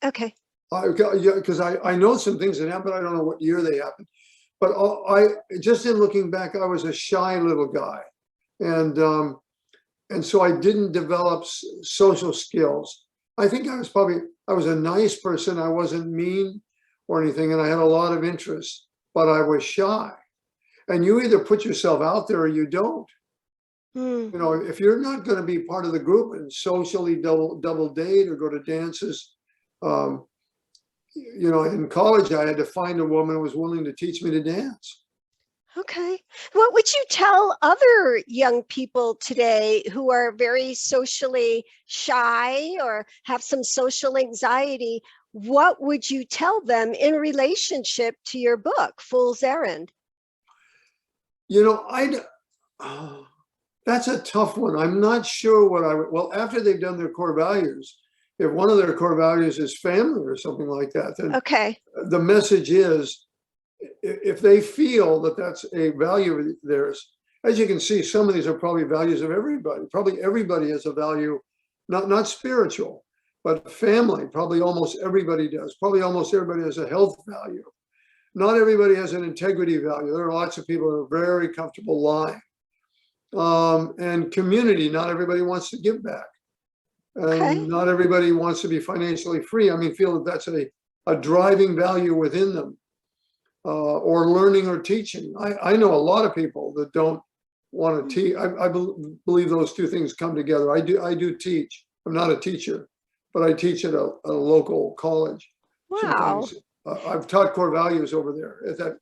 S1: Okay.
S2: Because I know some things that happened. I don't know what year they happened. But just in looking back, I was a shy little guy. And so I didn't develop social skills. I think I was a nice person. I wasn't mean or anything, and I had a lot of interests, but I was shy. And you either put yourself out there or you don't. You know, if you're not going to be part of the group and socially double date or go to dances, you know, in college, I had to find a woman who was willing to teach me to dance.
S1: Okay. What would you tell other young people today who are very socially shy or have some social anxiety? What would you tell them in relationship to your book, Fool's Errand?
S2: You know, that's a tough one. I'm not sure well, after they've done their core values, if one of their core values is family or something like that, then the message is, if they feel that that's a value of theirs, as you can see, some of these are probably values of everybody. Probably everybody has a value, not spiritual, but family. Probably almost everybody does. Probably almost everybody has a health value. Not everybody has an integrity value. There are lots of people who are very comfortable lying. And community, not everybody wants to give back. And not everybody wants to be financially free. I mean, feel that that's a driving value within them. Or learning or teaching. I know a lot of people that don't want to teach. I believe those two things come together. I do teach. I'm not a teacher, but I teach at a local college.
S1: Wow.
S2: I've taught core values over there at that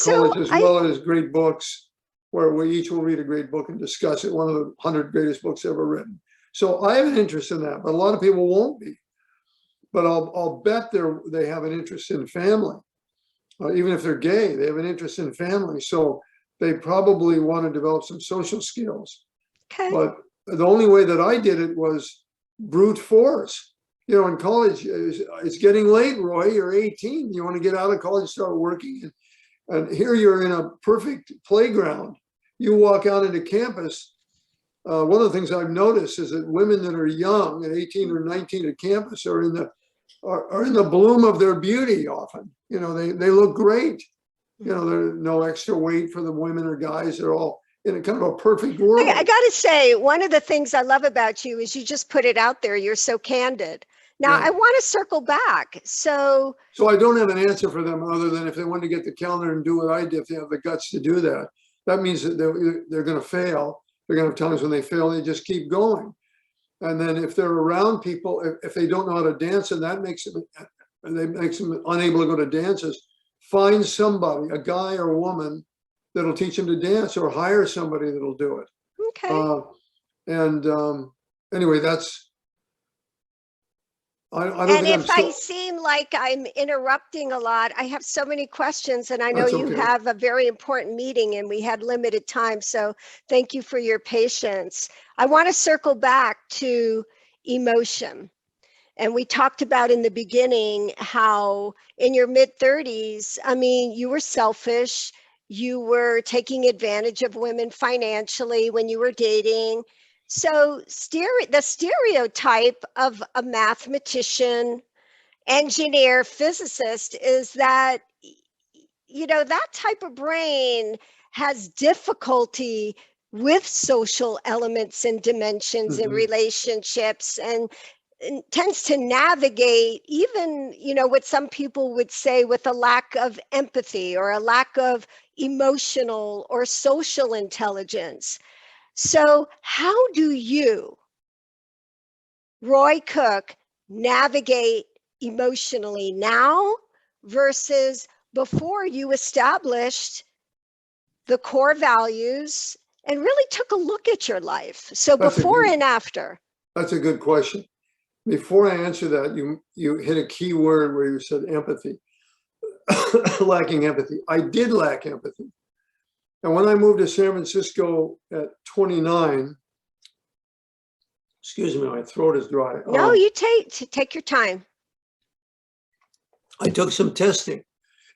S2: college, as well as great books, where we each will read a great book and discuss it, one of the 100 greatest books ever written. So I have an interest in that, but a lot of people won't be. But I'll bet they have an interest in family. Even if they're gay, they have an interest in family. So they probably want to develop some social skills. But the only way that I did it was brute force. You know, in college, it's getting late, Roy. You're 18. You want to get out of college, start working. And here you're in a perfect playground. You walk out into campus. One of the things I've noticed is that women that are young at 18 or 19 at campus are in the bloom of their beauty often. You know, they look great. You know, there's no extra weight for the women or guys. They're all in a kind of a perfect world.
S1: I got to say, one of the things I love about you is you just put it out there. You're so candid. Now, I want to circle back. So
S2: I don't have an answer for them other than if they want to get the calendar and do what I did, if they have the guts to do that. That means that they're going to fail. They're going to have times when they fail, they just keep going. And then if they're around people, if they don't know how to dance, and that makes them unable to go to dances, find somebody, a guy or a woman, that'll teach them to dance, or hire somebody that'll do it.
S1: Okay.
S2: Anyway, that's.
S1: And if I seem like I'm interrupting a lot, I have so many questions, and I know you have a very important meeting and we had limited time. So thank you for your patience. I want to circle back to emotion. And we talked about in the beginning how in your mid-30s, I mean, you were selfish. You were taking advantage of women financially when you were dating. So the stereotype of a mathematician engineer, physicist, is that, that type of brain has difficulty with social elements and dimensions and
S2: Mhm.
S1: relationships, and tends to navigate even, what some people would say with a lack of empathy or a lack of emotional or social intelligence. So how do you, Roy Cook, navigate emotionally now versus before you established the core values and really took a look at your life? So
S2: That's a
S1: before
S2: good,
S1: and after.
S2: that's a good question. Before I answer that, you hit a key word where you said empathy, lacking empathy. I did lack empathy. And when I moved to San Francisco at 29, excuse me, my throat is dry.
S1: No, you take your time.
S2: I took some testing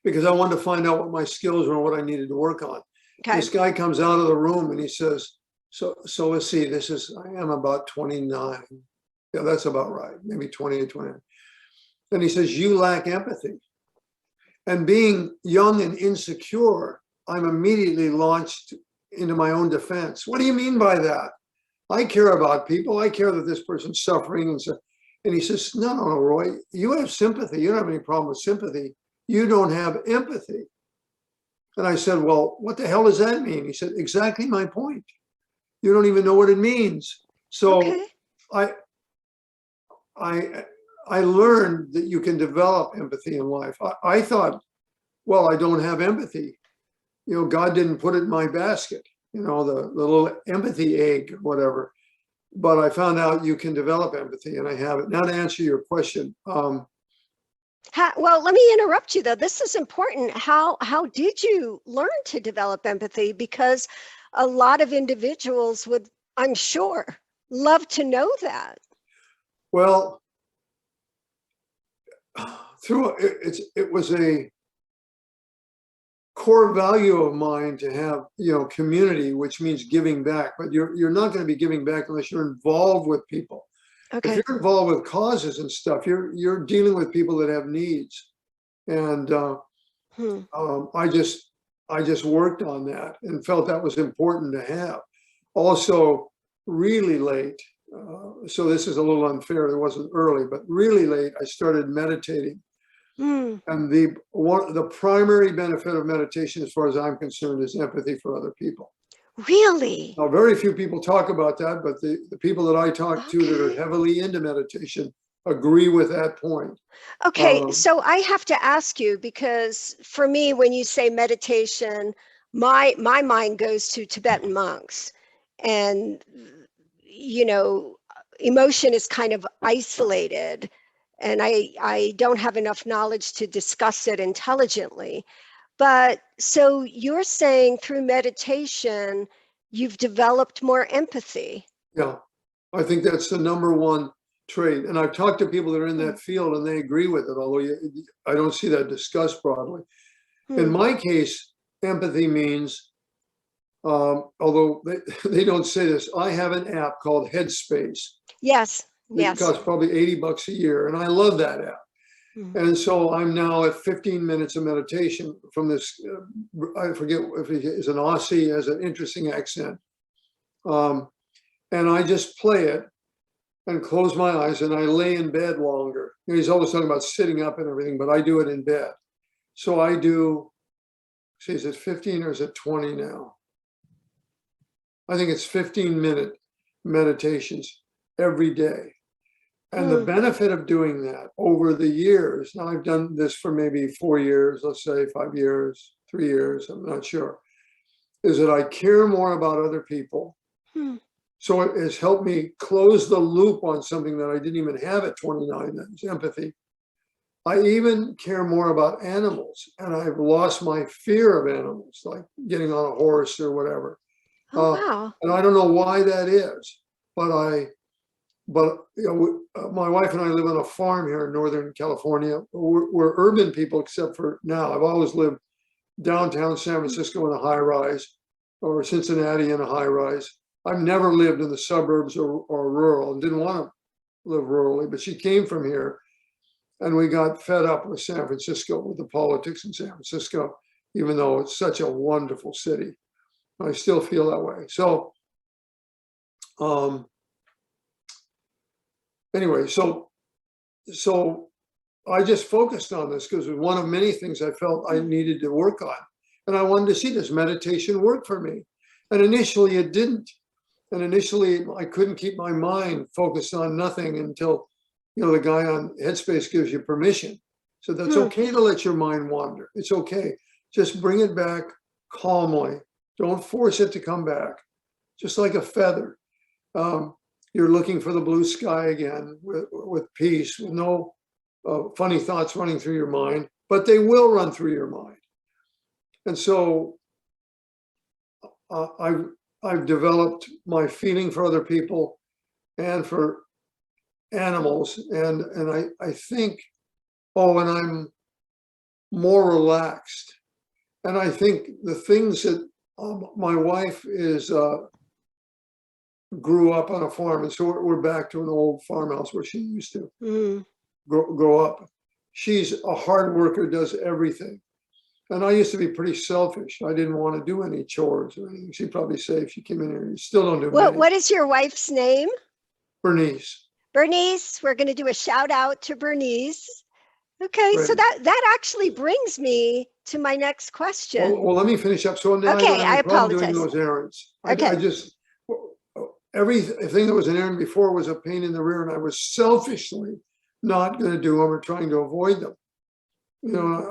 S2: because I wanted to find out what my skills were and what I needed to work on.
S1: Okay.
S2: This guy comes out of the room and he says, so let's see, I am about 29. Yeah, that's about right. Maybe 28, 29. And he says, you lack empathy. And being young and insecure, I'm immediately launched into my own defense. What do you mean by that? I care about people. I care that this person's suffering. And he says, no, Roy, you have sympathy. You don't have any problem with sympathy. You don't have empathy. And I said, well, what the hell does that mean? He said, exactly my point. You don't even know what it means. So
S1: Okay.
S2: I learned that you can develop empathy in life. I thought, well, I don't have empathy. God didn't put it in my basket, the little empathy egg or whatever. But I found out you can develop empathy, and I have it. Now to answer your question.
S1: Well, let me interrupt you though. This is important. How did you learn to develop empathy? Because a lot of individuals would, I'm sure, love to know that.
S2: Well, it was a core value of mine to have community, which means giving back. But you're not going to be giving back unless you're involved with people.
S1: Okay.
S2: If you're involved with causes and stuff, you're dealing with people that have needs. And I just worked on that and felt that was important to have. Also, really late. So this is a little unfair. It wasn't early, but really late, I started meditating. And the primary benefit of meditation, as far as I'm concerned, is empathy for other people.
S1: Really?
S2: Now, very few people talk about that, but the people that I talk to that are heavily into meditation agree with that point.
S1: Okay, so I have to ask you, because for me, when you say meditation, my mind goes to Tibetan monks, and emotion is kind of isolated, and I don't have enough knowledge to discuss it intelligently. But so you're saying through meditation, you've developed more empathy.
S2: Yeah, I think that's the number one trait. And I've talked to people that are in that field and they agree with it, although I don't see that discussed broadly. In my case, empathy means, although they don't say this, I have an app called Headspace.
S1: Yes.
S2: It costs probably $80 a year, and I love that app. And so I'm now at 15 minutes of meditation from this, I forget if he's an Aussie, has an interesting accent. And I just play it and close my eyes and I lay in bed longer. He's always talking about sitting up and everything, but I do it in bed. So I do, see, is it 15 or is it 20 now? I think it's 15-minute meditations every day. And the benefit of doing that over the years, now I've done this for maybe 4 years, let's say 5 years, 3 years, I'm not sure, is that I care more about other people. So it has helped me close the loop on something that I didn't even have at 29, that is empathy. I even care more about animals, and I've lost my fear of animals, like getting on a horse or whatever.
S1: Wow.
S2: And I don't know why that is, but my wife and I live on a farm here in Northern California. We're urban people, except for now. I've always lived downtown San Francisco in a high rise, or Cincinnati in a high rise. I've never lived in the suburbs or rural, and didn't want to live rurally, but she came from here. And we got fed up with San Francisco, with the politics in San Francisco, even though it's such a wonderful city. I still feel that way. So anyway, so I just focused on this because it was one of many things I felt I needed to work on. And I wanted to see, does meditation work for me? And initially it didn't. And initially I couldn't keep my mind focused on nothing until, the guy on Headspace gives you permission. So that's okay to let your mind wander. It's okay. Just bring it back calmly. Don't force it to come back. Just like a feather. You're looking for the blue sky again with peace, with no funny thoughts running through your mind, but they will run through your mind. And so I've developed my feeling for other people and for animals, and I think, and I'm more relaxed. And I think the things that my wife grew up on a farm, and so we're back to an old farmhouse where she used to grow up. She's a hard worker, does everything. And I used to be pretty selfish. I didn't want to do any chores or anything. She'd probably say if she came in here, you still don't do anything.
S1: What is your wife's name?
S2: Bernice.
S1: Bernice, we're going to do a shout out to Bernice. Okay,
S2: Right.
S1: so that actually brings me to my next question.
S2: Well, let me finish up. So now
S1: Okay,
S2: I
S1: I
S2: have a problem
S1: apologize.
S2: doing those errands.
S1: Okay.
S2: I just, everything that was an errand before was a pain in the rear, and I was selfishly not going to do them or trying to avoid them.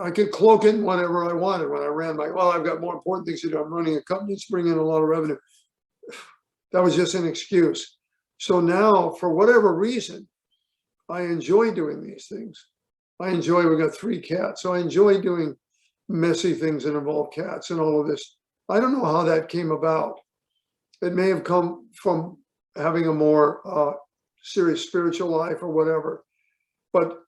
S2: I could cloak it in whatever I wanted when I ran I've got more important things to do. I'm running a company that's bringing in a lot of revenue. That was just an excuse. So now, for whatever reason, I enjoy doing these things. We've got 3 cats, so I enjoy doing messy things that involve cats and all of this. I don't know how that came about. It may have come from having a more serious spiritual life or whatever, but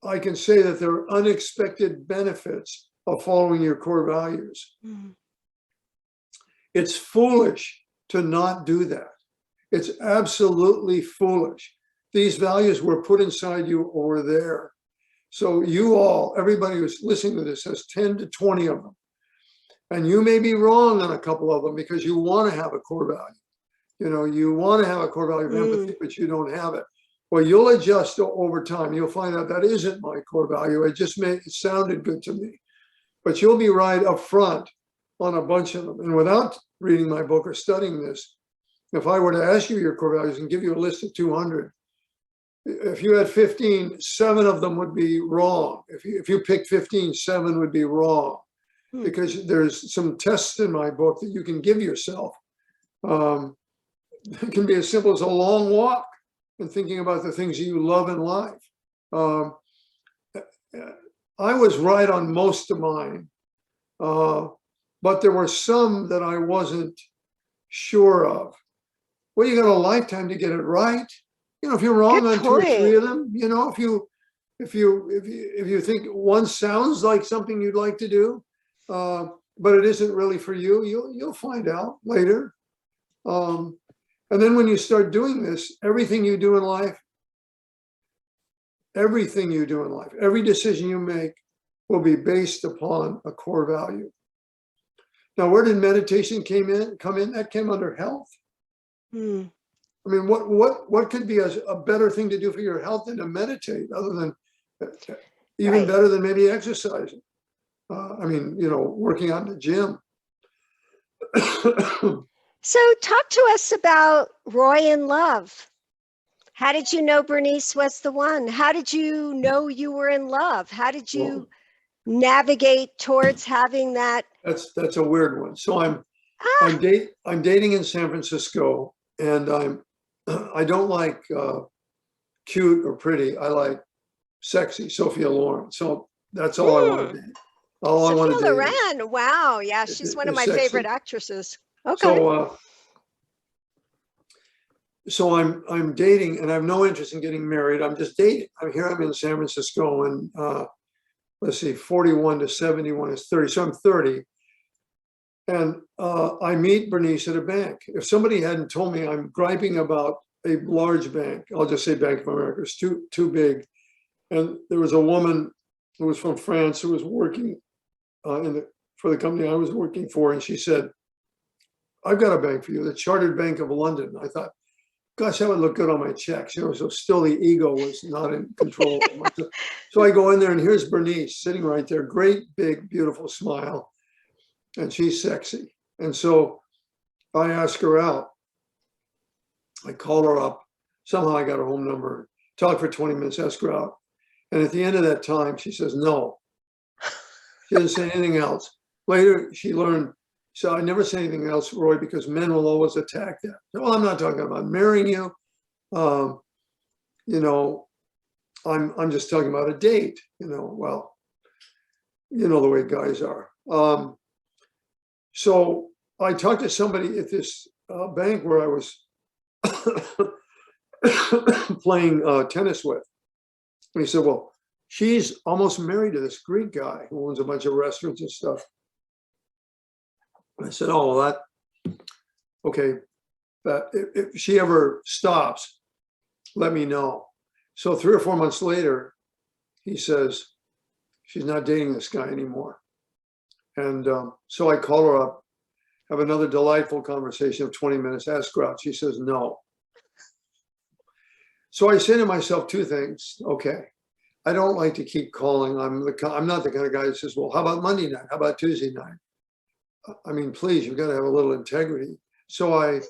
S2: I can say that there are unexpected benefits of following your core values. It's foolish to not do that. It's absolutely foolish. These values were put inside you or there. So everybody who's listening to this has 10 to 20 of them. And you may be wrong on a couple of them because you want to have a core value. You want to have a core value of empathy, but you don't have it. Well, you'll adjust over time. You'll find out that isn't my core value. It sounded good to me. But you'll be right up front on a bunch of them. And without reading my book or studying this, if I were to ask you your core values and give you a list of 200, if you had 15, 7 of them would be wrong. If you picked 15, 7 would be wrong. Because there's some tests in my book that you can give yourself. It can be as simple as a long walk and thinking about the things that you love in life. I was right on most of mine, but there were some that I wasn't sure of. Well, you got a lifetime to get it right. If you're wrong on 2 or 3 of them, if you think one sounds like something you'd like to do, but it isn't really for you, you'll find out later. And then when you start doing this, everything you do in life, every decision you make will be based upon a core value. Now, where did meditation come in? That came under health. I mean, what could be a better thing to do for your health than to meditate, other than even better than maybe exercising? Working out in the gym.
S1: So talk to us about Roy in love. How did you know Bernice was the one? How did you know you were in love? How did you navigate towards having that?
S2: That's a weird one. So I'm dating in San Francisco, and I don't like cute or pretty. I like sexy, Sophia Loren. So that's all I want to date. All I want to
S1: Sophia
S2: date.
S1: Loren. Wow. Yeah, she's one of my favorite actresses. Okay.
S2: So I'm dating, and I have no interest in getting married. I'm just dating. I'm in San Francisco, and let's see, 41 to 71 is 30. So I'm 30. And I meet Bernice at a bank. If somebody hadn't told me I'm griping about a large bank, I'll just say Bank of America, it's too big. And there was a woman who was from France who was working for the company I was working for. And she said, I've got a bank for you, the Chartered Bank of London. I thought, gosh, that would look good on my checks. So still the ego was not in control. So I go in there and here's Bernice sitting right there, great, big, beautiful smile. And she's sexy. And so I ask her out. I call her up. Somehow I got her home number, talk for 20 minutes, ask her out. And at the end of that time, she says, no. She doesn't say anything else. Later, she learned, so I never say anything else, Roy, because men will always attack that. Well, I'm not talking about marrying you. You know, I'm just talking about a date, you know, well, you know the way guys are. So I talked to somebody at this bank where I was playing tennis with. And he said, well, she's almost married to this Greek guy who owns a bunch of restaurants and stuff. And I said, oh, well, okay, if she ever stops, let me know. So 3 or 4 months later, he says, she's not dating this guy anymore. And so I call her up, have another delightful conversation of 20 minutes, ask her out. She says, no. So I say to myself 2 things. Okay, I don't like to keep calling. I'm not the kind of guy that says, well, how about Monday night? How about Tuesday night? I mean, please, you've got to have a little integrity. So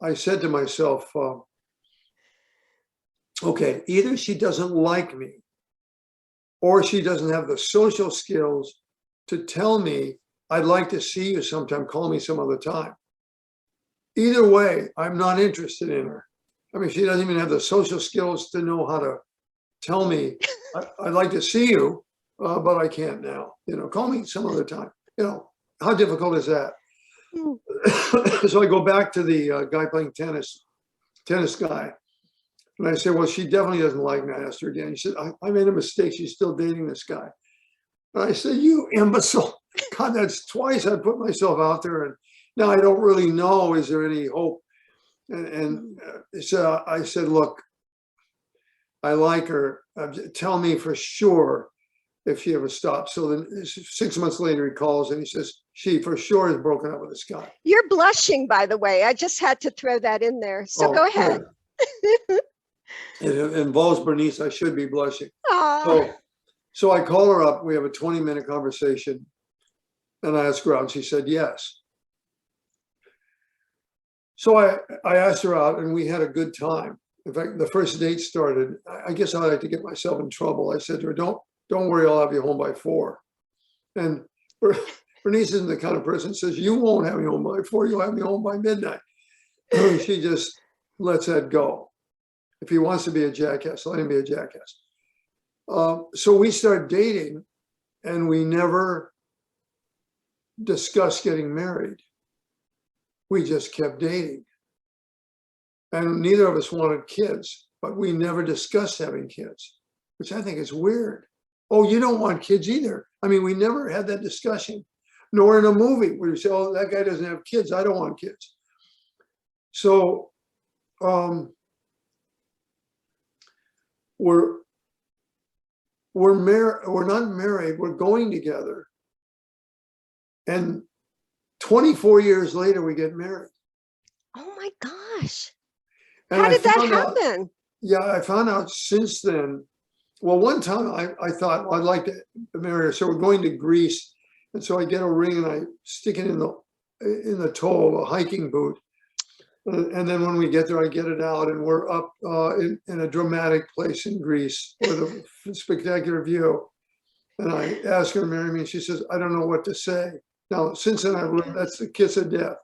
S2: I said to myself, okay, either she doesn't like me or she doesn't have the social skills to tell me, I'd like to see you sometime, call me some other time. Either way, I'm not interested in her. I mean, she doesn't even have the social skills to know how to tell me, I'd like to see you, but I can't now. You know, call me some other time. You know, how difficult is that? So I go back to the guy playing tennis guy. And I said, well, she definitely doesn't like me. I asked her again. He said, I made a mistake. She's still dating this guy. And I said, you imbecile. God, that's twice I put myself out there. And now I don't really know, is there any hope? And so I said, look, I like her. Tell me for sure if she ever stops. So then 6 months later, he calls and he says, she for sure is broken up with this guy.
S1: You're blushing, by the way. I just had to throw that in there. So go ahead.
S2: It involves Bernice. I should be blushing.
S1: Aww.
S2: So I call her up. We have a 20-minute conversation. And I asked her out and she said yes. So I asked her out and we had a good time. In fact, the first date started. I guess I like to get myself in trouble. I said to her, don't worry, I'll have you home by 4. And Bernice isn't the kind of person that says, you won't have me home by 4, you'll have me home by midnight. She just lets that go. If he wants to be a jackass, let him be a jackass. So we started dating and we never discussed getting married. We just kept dating. And neither of us wanted kids, but we never discussed having kids, which I think is weird. Oh, you don't want kids either. I mean, we never had that discussion, nor in a movie where you say, oh, that guy doesn't have kids, I don't want kids. So we're not married, we're going together. And 24 years later, we get married.
S1: Oh my gosh.
S2: And
S1: how did that happen?
S2: I found out since then. Well, one time I thought, well, I'd like to marry her. So we're going to Greece. And so I get a ring and I stick it in the toe of a hiking boot. And then when we get there, I get it out and we're up in a dramatic place in Greece with a spectacular view. And I ask her to marry me and she says, I don't know what to say. Now, since then, I've learned that's the kiss of death.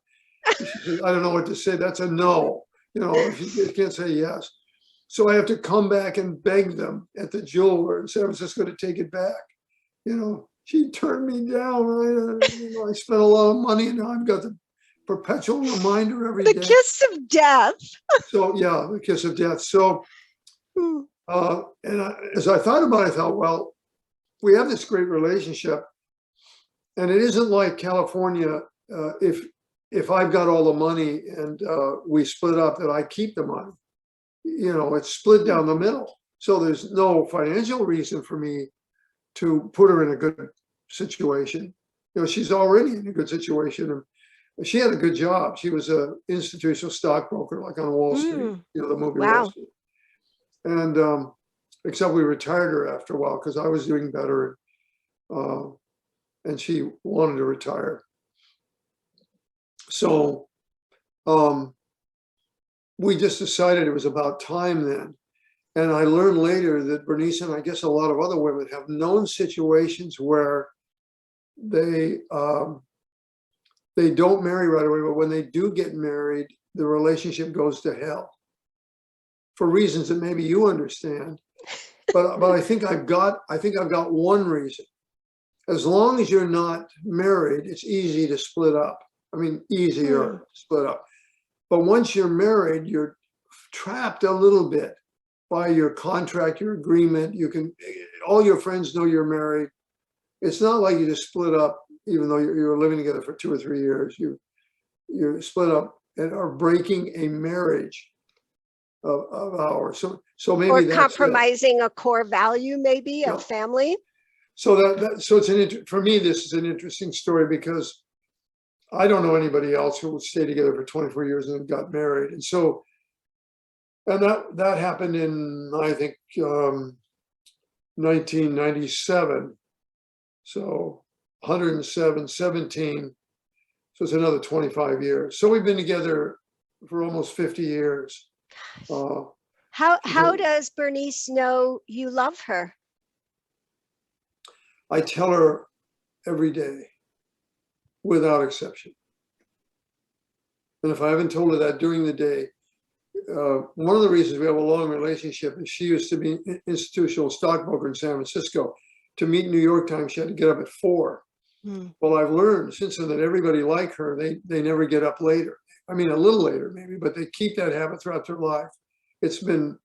S2: She says, I don't know what to say. That's a no. You know, she can't say yes. So I have to come back and beg them at the jeweler and say, I was just going to take it back. You know, she turned me down. I spent a lot of money and now I've got the perpetual reminder every day.
S1: The kiss of death.
S2: So yeah, the kiss of death. So, as I thought about it, I thought, well, we have this great relationship. And it isn't like California, if I've got all the money and we split up, that I keep the money. You know, it's split down the middle. So there's no financial reason for me to put her in a good situation. You know, she's already in a good situation. And she had a good job. She was an institutional stockbroker, like on Wall Street, you know, the movie Wall
S1: Wow.
S2: Street. And except we retired her after a while because I was doing better. And she wanted to retire. So we just decided it was about time then. And I learned later that Bernice, and I guess a lot of other women, have known situations where they don't marry right away, but when they do get married, the relationship goes to hell for reasons that maybe you understand. But I think I've got one reason. As long as you're not married, it's easy to split up. I mean, easier to split up. But once you're married, you're trapped a little bit by your contract, your agreement. You can, all your friends know you're married. It's not like you just split up, even though you're living together for 2 or 3 years. You're split up and are breaking a marriage of ours. So maybe
S1: Or
S2: that's
S1: compromising a core value, maybe,
S2: Yeah.
S1: of family.
S2: So so it's for me, this is an interesting story because I don't know anybody else who would stay together for 24 years and then got married. And so, and that happened in, I think, 1997. So 107, 17. So it's another 25 years. So we've been together for almost 50 years.
S1: How does Bernice know you love her?
S2: I tell her every day, without exception. And if I haven't told her that during the day, one of the reasons we have a long relationship is she used to be an institutional stockbroker in San Francisco. To meet New York time, she had to get up at 4. Well, I've learned since then that everybody like her, they never get up later. I mean, a little later maybe, but they keep that habit throughout their life. It's been,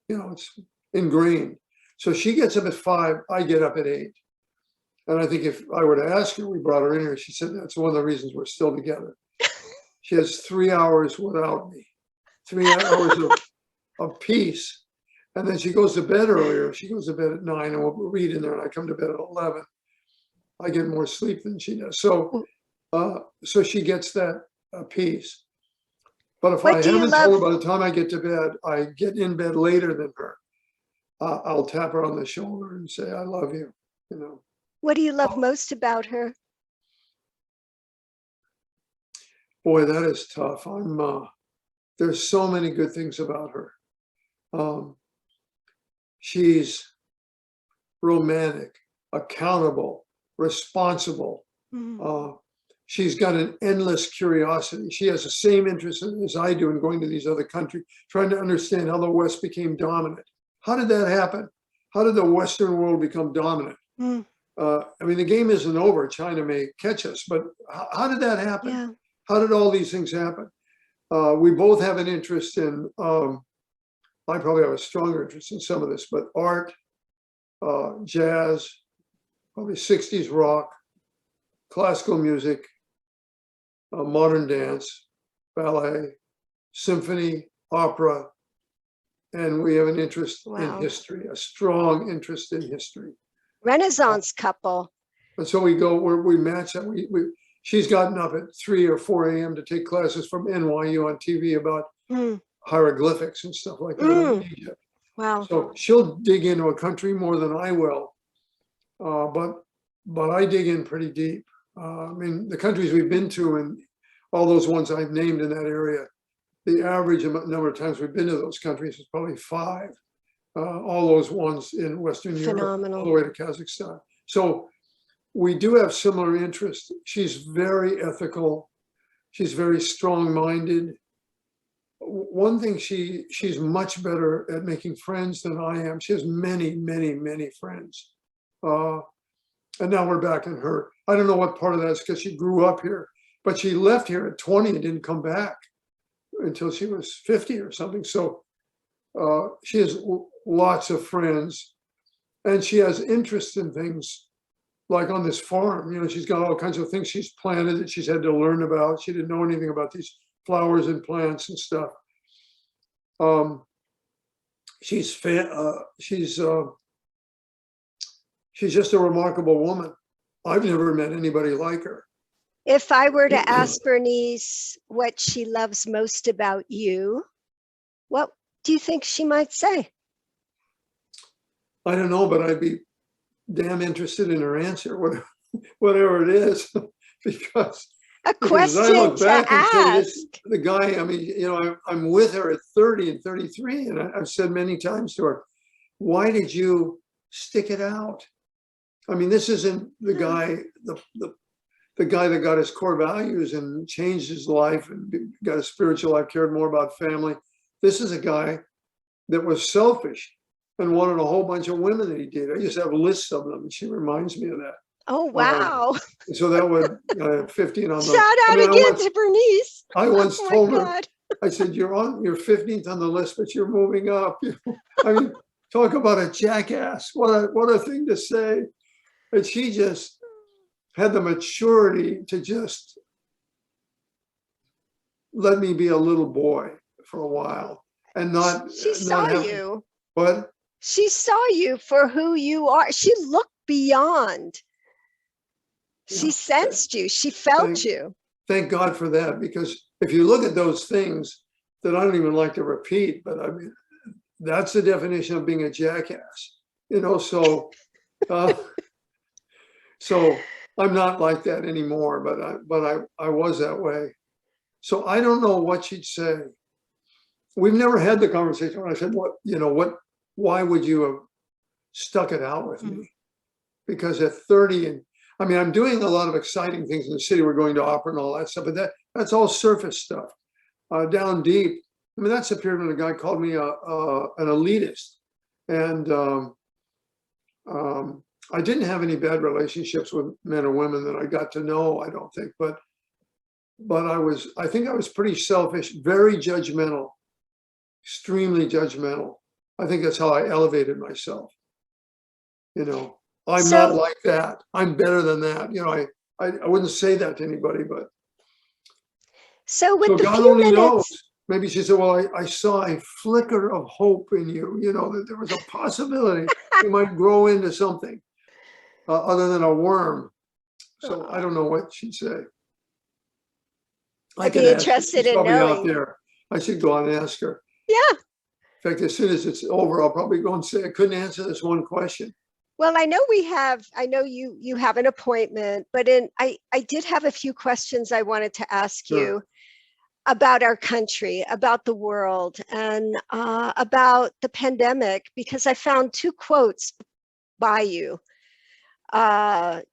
S2: you know, it's ingrained. So she gets up at 5, I get up at 8. And I think if I were to ask her, we brought her in here, she said, that's one of the reasons we're still together. She has 3 hours without me, 3 hours of peace. And then she goes to bed earlier. She goes to bed at 9 and we'll read in there, and I come to bed at 11. I get more sleep than she does. So, so she gets that peace. But if I haven't told her by the time I get to bed, I get in bed later than her. I'll tap her on the shoulder and say, I love you, you know.
S1: What do you love most about her?
S2: Boy, that is tough. There's so many good things about her. She's romantic, accountable, responsible. She's got an endless curiosity. She has the same interest as I do in going to these other countries, trying to understand how the West became dominant. How did that happen? How did the Western world become dominant? I mean, the game isn't over. China may catch us, but how did that happen?
S1: Yeah.
S2: How did all these things happen? We both have an interest in, I probably have a stronger interest in some of this, but art, jazz, probably 60s rock, classical music, modern dance, ballet, symphony, opera, and we have an interest in history, a strong interest in history.
S1: Renaissance couple.
S2: And so we match that. She's gotten up at 3 or 4 a.m. to take classes from NYU on TV about hieroglyphics and stuff like that in Egypt.
S1: Wow.
S2: So she'll dig into a country more than I will, but I dig in pretty deep. I mean, the countries we've been to and all those ones I've named in that area, the average number of times we've been to those countries is probably 5. All those ones in Western Europe, all the way to Kazakhstan. So we do have similar interests. She's very ethical. She's very strong-minded. One thing, she's much better at making friends than I am. She has many, many, many friends. And now we're back in her. I don't know what part of that is because she grew up here, but she left here at 20 and didn't come back until she was 50 or something. So she has lots of friends, and she has interest in things like on this farm. You know, she's got all kinds of things she's planted that she's had to learn about. She didn't know anything about these flowers and plants and stuff. she's just a remarkable woman. I've never met anybody like her.
S1: If I were to ask Bernice what she loves most about you, what do you think she might say?
S2: I don't know, but I'd be damn interested in her answer, whatever it is, because
S1: A
S2: as I
S1: question
S2: look
S1: to
S2: back and say
S1: ask.
S2: this, the guy, I mean, you know, I'm with her at 30 and 33, and I've said many times to her, why did you stick it out? I mean, this isn't the guy, the guy that got his core values and changed his life and got a spiritual life, cared more about family. This is a guy that was selfish and wanted a whole bunch of women that he did. I just have lists of them, and she reminds me of that.
S1: Oh, wow.
S2: So that would 15 on the.
S1: Shout out again to Bernice.
S2: I once
S1: Oh my
S2: told her,
S1: God.
S2: I said, you're 15th on the list, but you're moving up. I mean, talk about a jackass. What a thing to say. And she just had the maturity to just let me be a little boy for a while and not.
S1: She saw you.
S2: What?
S1: She saw you for who you are. She looked beyond. She
S2: Yeah.
S1: sensed you. She felt you.
S2: Thank God for that, because if you look at those things that I don't even like to repeat, but I mean, that's the definition of being a jackass, you know, so so I'm not like that anymore, but I was that way. So I don't know what she'd say. We've never had the conversation when I said, why would you have stuck it out with me? Because at 30, and I mean, I'm doing a lot of exciting things in the city. We're going to opera and all that stuff, but that's all surface stuff. Down deep, I mean, that's a period when a guy called me an elitist. And I didn't have any bad relationships with men or women that I got to know, I don't think, but I think I was pretty selfish, very judgmental, extremely judgmental. I think that's how I elevated myself. You know, I'm not like that. I'm better than that. You know, I wouldn't say that to anybody, but.
S1: So with the
S2: God
S1: few
S2: only
S1: minutes.
S2: knows. Maybe she said, well, I saw a flicker of hope in you, you know, that there was a possibility you might grow into something other than a worm. So I don't know what she'd say.
S1: I'd be interested in
S2: probably
S1: knowing.
S2: Out there. I should go on and ask her.
S1: Yeah.
S2: In fact, as soon as it's over, I'll probably go and say, I couldn't answer this one question.
S1: Well, I know you have an appointment, but I did have a few questions I wanted to ask you about our country, about the world, and about the pandemic, because I found two quotes by you,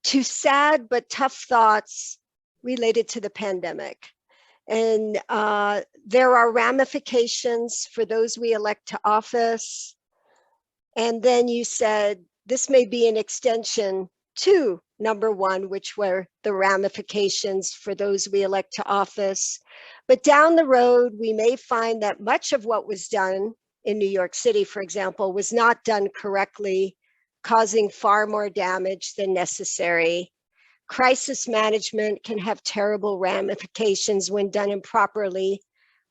S1: two sad but tough thoughts related to the pandemic. And there are ramifications for those we elect to office. And then you said, this may be an extension to number one, which were the ramifications for those we elect to office. But down the road, we may find that much of what was done in New York City, for example, was not done correctly, causing far more damage than necessary. Crisis management can have terrible ramifications when done improperly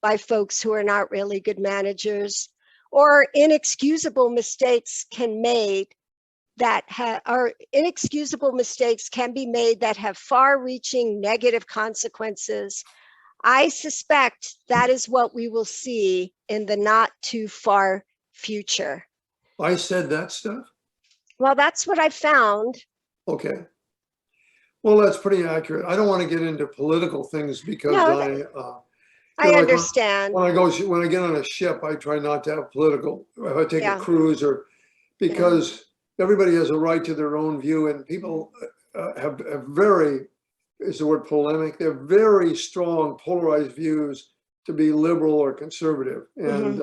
S1: by folks who are not really good managers, or inexcusable mistakes can be made that have far-reaching negative consequences. I suspect that is what we will see in the not too far future.
S2: I said that stuff?
S1: Well, that's what I found.
S2: Okay. Well, that's pretty accurate. I don't want to get into political things because
S1: I understand.
S2: When I get on a ship, I try not to have political. If I take a cruise, or because everybody has a right to their own view, and people have very, is the word polemic? They're very strong, polarized views to be liberal or conservative, and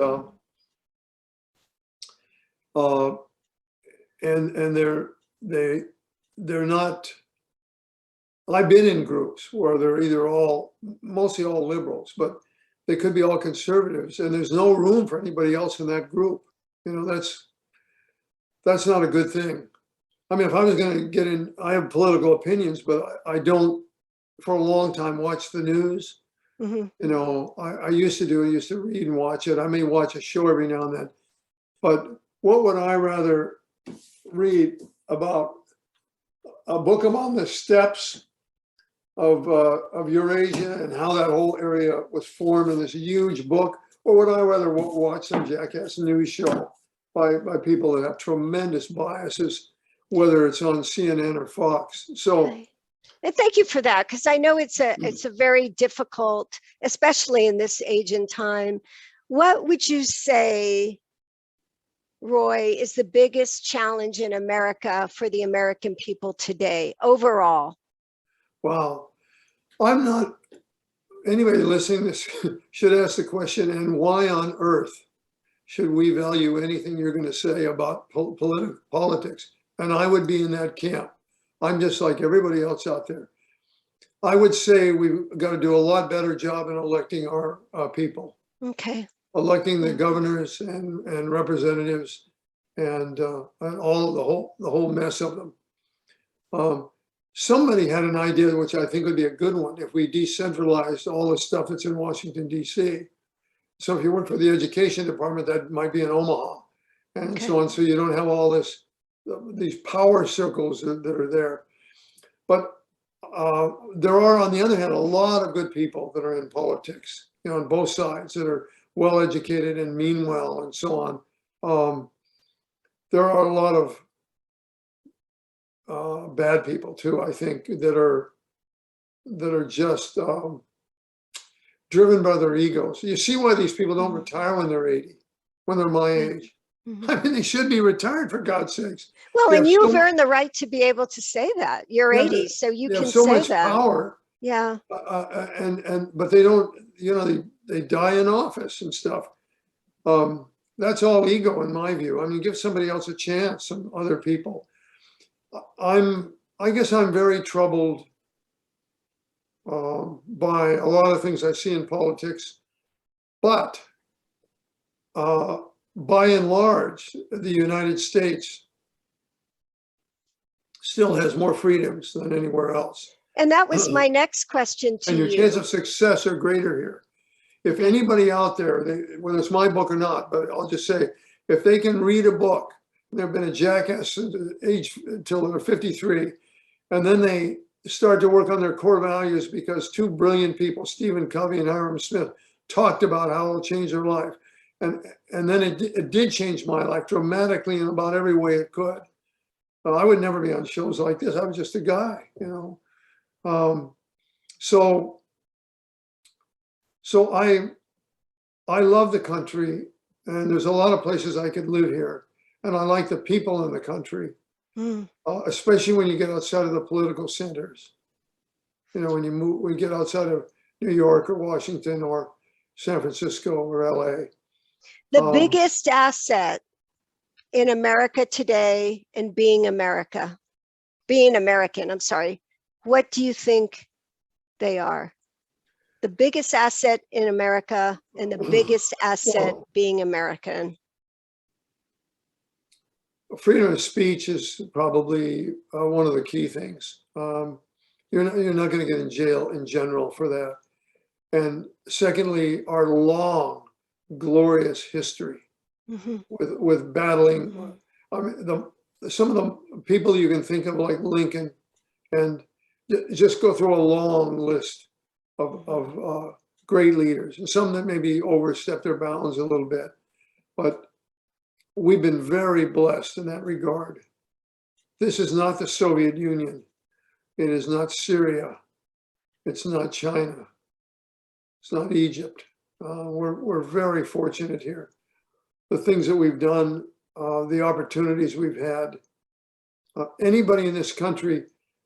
S2: they're not. I've been in groups where they're either mostly all liberals, but they could be all conservatives, and there's no room for anybody else in that group. You know, that's not a good thing. I mean, if I was going to get in, I have political opinions, but I don't, for a long time, watch the news. You know, I used to read and watch it. I may watch a show every now and then, But what would I rather read about? A book about the steppes of Eurasia and how that whole area was formed in this huge book, or would I rather watch some jackass news show by people that have tremendous biases, whether it's on CNN or Fox? So,
S1: Okay. And thank you for that, because I know it's a very difficult, especially in this age and time. What would you say, Roy, is the biggest challenge in America for the American people today overall?
S2: wow, I'm not. Anybody listening to this should ask the question, and why on earth should we value anything you're going to say about politics? And I would be in that camp. I'm just like everybody else out there. I would say we've got to do a lot better job in electing our people,
S1: Okay.
S2: electing the governors and representatives and all the whole mess of them. Somebody had an idea, which I think would be a good one, if we decentralized all the stuff that's in Washington, D.C. So if you work for the education department, that might be in Omaha and so on. So you don't have all these power circles that are there. But there are, on the other hand, a lot of good people that are in politics, on both sides, that are well educated and mean well and so on. There are a lot of bad people too, I think, that are just driven by their egos. You see why these people don't retire when they're 80, when they're my age. I mean, they should be retired, for God's sakes.
S1: Well,
S2: They
S1: and
S2: have
S1: you've earned the right to be able to say that. You're
S2: Yeah,
S1: 80, so you
S2: they
S1: can
S2: have so
S1: say
S2: much
S1: that.
S2: power,
S1: Yeah.
S2: but they don't, they die in office and stuff. That's all ego in my view. I mean, give somebody else a chance, some other people. I guess I'm very troubled by a lot of things I see in politics, but by and large, the United States still has more freedoms than anywhere else.
S1: And that was my next question to
S2: And your
S1: you.
S2: chance of success are greater here. If anybody out there, whether it's my book or not, but I'll just say, if they can read a book, they've been a jackass age until they're 53, and then they start to work on their core values because two brilliant people, Stephen Covey and Hiram Smith, talked about how it'll change their life. And then it did change my life dramatically in about every way it could. I would never be on shows like this. I was just a guy, So I love the country, and there's a lot of places I could live here, and I like the people in the country, especially when you get outside of the political centers. When you get outside of New York or Washington or San Francisco or LA.
S1: The biggest asset in America today and being American, I'm sorry, what do you think they are? The biggest asset in America and the biggest asset being American?
S2: Freedom of speech is probably one of the key things. You're not going to get in jail in general for that. And secondly, our long, glorious history with battling. I mean, some of the people you can think of, like Lincoln, and just go through a long list of great leaders, and some that maybe overstep their bounds a little bit. But we've been very blessed in that regard. This is not the Soviet Union. It is not Syria. It's not China. It's not Egypt. We're very fortunate here. The things that we've done, the opportunities we've had. Anybody in this country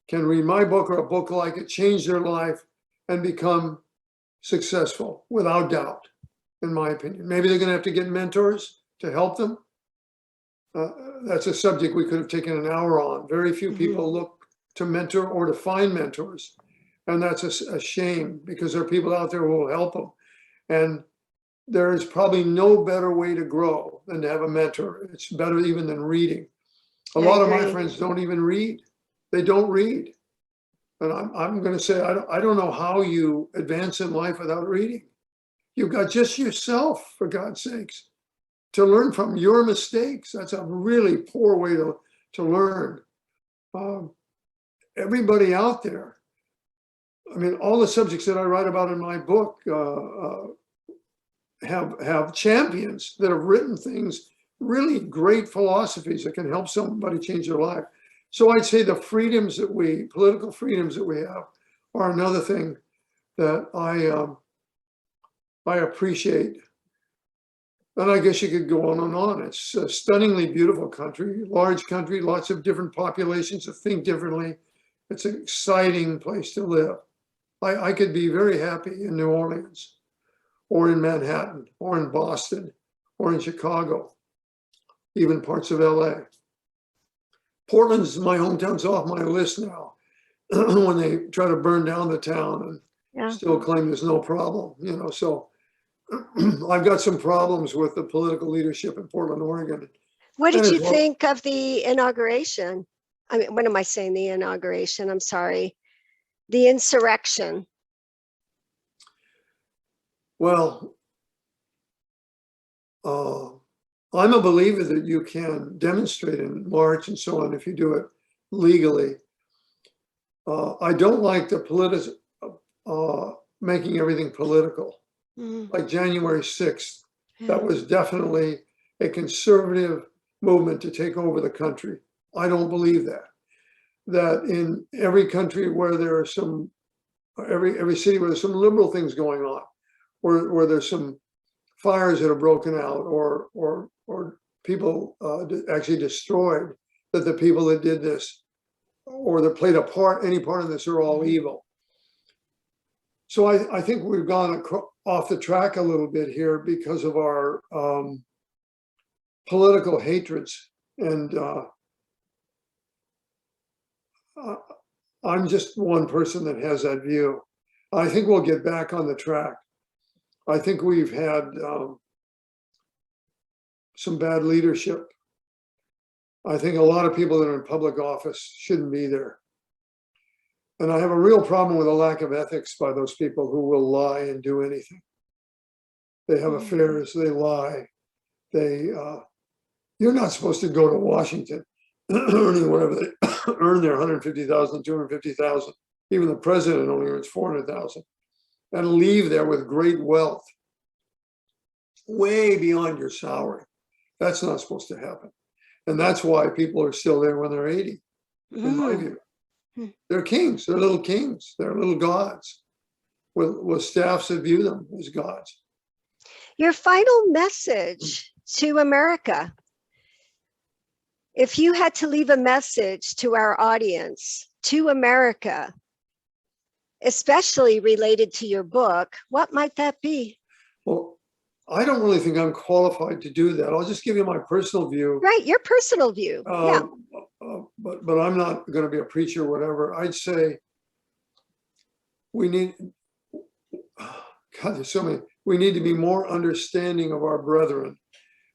S2: can read my book or a book like it, change their life, and become successful without doubt, in my opinion. Maybe they're going to have to get mentors to help them. That's a subject we could have taken an hour on. Very few people look to mentor or to find mentors. And that's a shame, because there are people out there who will help them. And there is probably no better way to grow than to have a mentor. It's better even than reading. A lot of my friends don't even read. They don't read. And I'm going to say, I don't know how you advance in life without reading. You've got just yourself, for God's sakes. to learn from your mistakes. That's a really poor way to learn. Everybody out there, I mean, all the subjects that I write about in my book have champions that have written things, really great philosophies that can help somebody change their life. So I'd say the freedoms that political freedoms that we have are another thing that I appreciate. And I guess you could go on and on. It's a stunningly beautiful country, large country, lots of different populations that think differently. It's an exciting place to live. I could be very happy in New Orleans, or in Manhattan, or in Boston, or in Chicago, even parts of LA. Portland's, my hometown's off my list now. When they try to burn down the town and still claim there's no problem, you know, so I've got some problems with the political leadership in Portland, Oregon.
S1: What did you think of the inauguration? I mean, what am I saying? The inauguration, I'm sorry. The insurrection.
S2: Well, I'm a believer that you can demonstrate and march and so on if you do it legally. I don't like the making everything political. Like January 6th, that was definitely a conservative movement to take over the country. I don't believe that. That in every country where there are some, every city where there's some liberal things going on, where there's some fires that are broken out, or people actually destroyed, that the people that did this or that played any part in this are all evil. So I think we've gone off the track a little bit here because of our political hatreds. And I'm just one person that has that view. I think we'll get back on the track. I think we've had some bad leadership. I think a lot of people that are in public office shouldn't be there. And I have a real problem with a lack of ethics by those people who will lie and do anything. They have affairs, they lie. You're not supposed to go to Washington earning whatever they earn there, 150,000, 250,000. Even the president only earns 400,000, and leave there with great wealth, way beyond your salary. That's not supposed to happen. And that's why people are still there when they're 80, in my view. They're kings, they're little kings, they're little gods with staffs that view them as gods.
S1: Your final message to America. If you had to leave a message to our audience, to America, especially related to your book, what might that be?
S2: Well, I don't really think I'm qualified to do that. I'll just give you my personal view.
S1: Right, your personal view. Yeah.
S2: But I'm not going to be a preacher or whatever. I'd say we need, God, there's so many. We need to be more understanding of our brethren.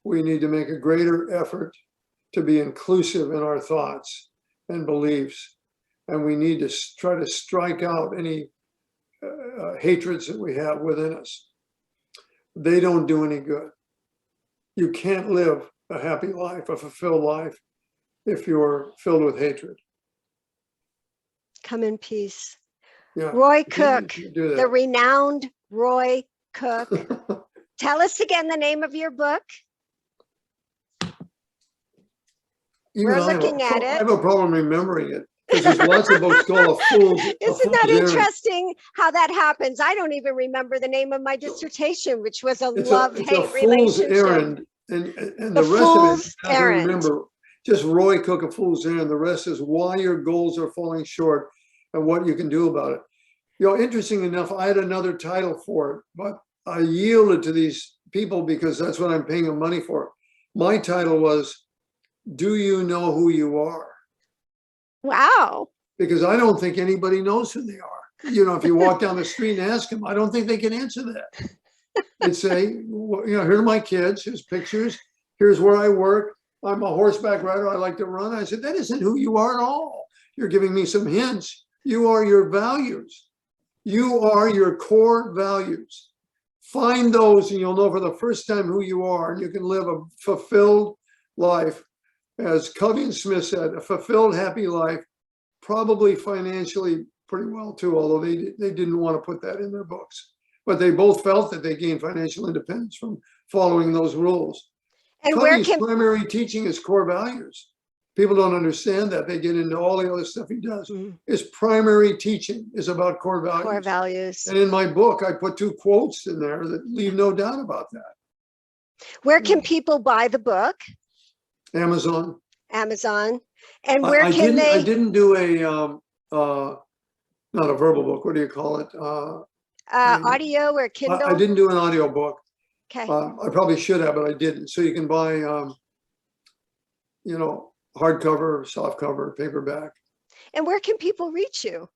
S2: We need to make a greater effort to be inclusive in our thoughts and beliefs. And we need to try to strike out any hatreds that we have within us. They don't do any good. You can't live a happy life, a fulfilled life, if you're filled with hatred.
S1: Come in peace.
S2: Yeah.
S1: Roy Cook, the renowned Roy Cook. Tell us again the name of your book. We're looking at it.
S2: I have a problem remembering it because there's lots of books called A Fool's
S1: Isn't that interesting how that happens? I don't even remember the name of my dissertation, which was a love-hate relationship.
S2: Errand, and the rest of it, I can remember. Just Roy Cook, A Fool's Errand. The rest is why your goals are falling short and what you can do about it. You know, interesting enough, I had another title for it, but I yielded to these people because that's what I'm paying them money for. My title was, Do You Know Who You Are?
S1: Wow.
S2: Because I don't think anybody knows who they are. You know, if you walk down the street and ask them, I don't think they can answer that. They'd say, well, you know, here are my kids, here's pictures, here's where I work. I'm a horseback rider, I like to run. I said, that isn't who you are at all. You're giving me some hints. You are your values. You are your core values. Find those and you'll know for the first time who you are, and you can live a fulfilled life. As Covey and Smith said, a fulfilled, happy life, probably financially pretty well too, although they didn't want to put that in their books. But they both felt that they gained financial independence from following those rules.
S1: And where
S2: Covey's
S1: can
S2: primary teaching is core values. People don't understand that. They get into all the other stuff he does. His primary teaching is about core values.
S1: core values?
S2: And in my book, I put 2 quotes in there that leave no doubt about that.
S1: Where can people buy the book?
S2: Amazon.
S1: Amazon. And where
S2: I
S1: can
S2: I
S1: they?
S2: didn't do a not a verbal book. What do you call it?
S1: Audio or Kindle?
S2: I didn't do an audio book.
S1: Okay.
S2: I probably should have, but I didn't. So you can buy, you know, hardcover, softcover, paperback,
S1: And where can people reach you?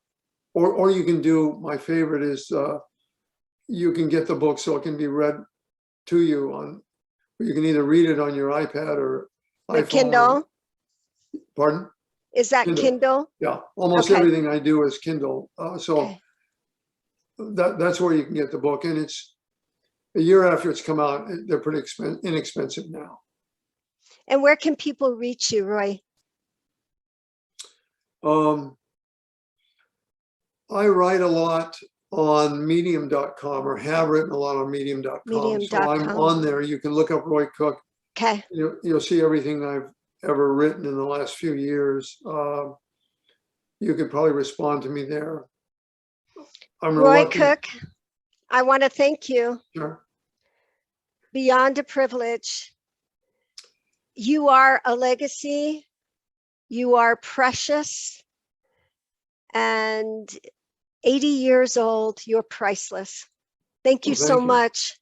S2: or you can do. My favorite is you can get the book so it can be read to you on. You can either read it on your iPad or
S1: The
S2: iPhone.
S1: Kindle?
S2: Pardon?
S1: Is that
S2: Kindle.
S1: Kindle?
S2: Yeah, almost
S1: Okay.
S2: everything I do is Kindle. So
S1: Okay.
S2: that's where you can get the book, and it's a year after it's come out. They're pretty inexpensive now.
S1: And where can people reach you, Roy?
S2: I write a lot on medium.com, or have written a lot on medium.com. So I'm
S1: Medium.com.
S2: on there. You can look up Roy Cook.
S1: Okay.
S2: You'll see everything I've ever written in the last few years. You could probably respond to me there. I'm
S1: Roy
S2: reluctant.
S1: Cook, I want to thank you.
S2: Sure.
S1: Beyond a privilege. You are a legacy. You are precious. And 80 years old, you're priceless. Thank you
S2: Well,
S1: so
S2: thank you.
S1: much.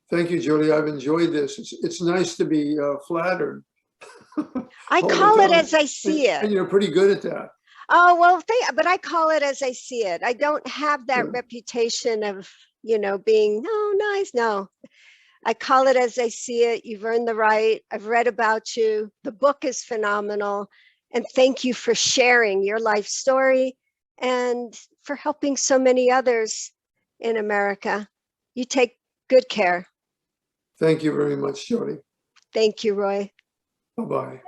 S2: Thank you, Jody. I've enjoyed this. It's nice to be flattered.
S1: I
S2: all the
S1: call it
S2: time.
S1: as I see
S2: And
S1: it.
S2: you're pretty good at that.
S1: Oh, well, but I call it as I see it. I don't have that
S2: Yeah.
S1: reputation of, being, nice. No, I call it as I see it. You've earned the right. I've read about you. The book is phenomenal. And thank you for sharing your life story and for helping so many others in America. You take good care.
S2: Thank you very much, Jody.
S1: Thank you, Roy.
S2: Bye-bye.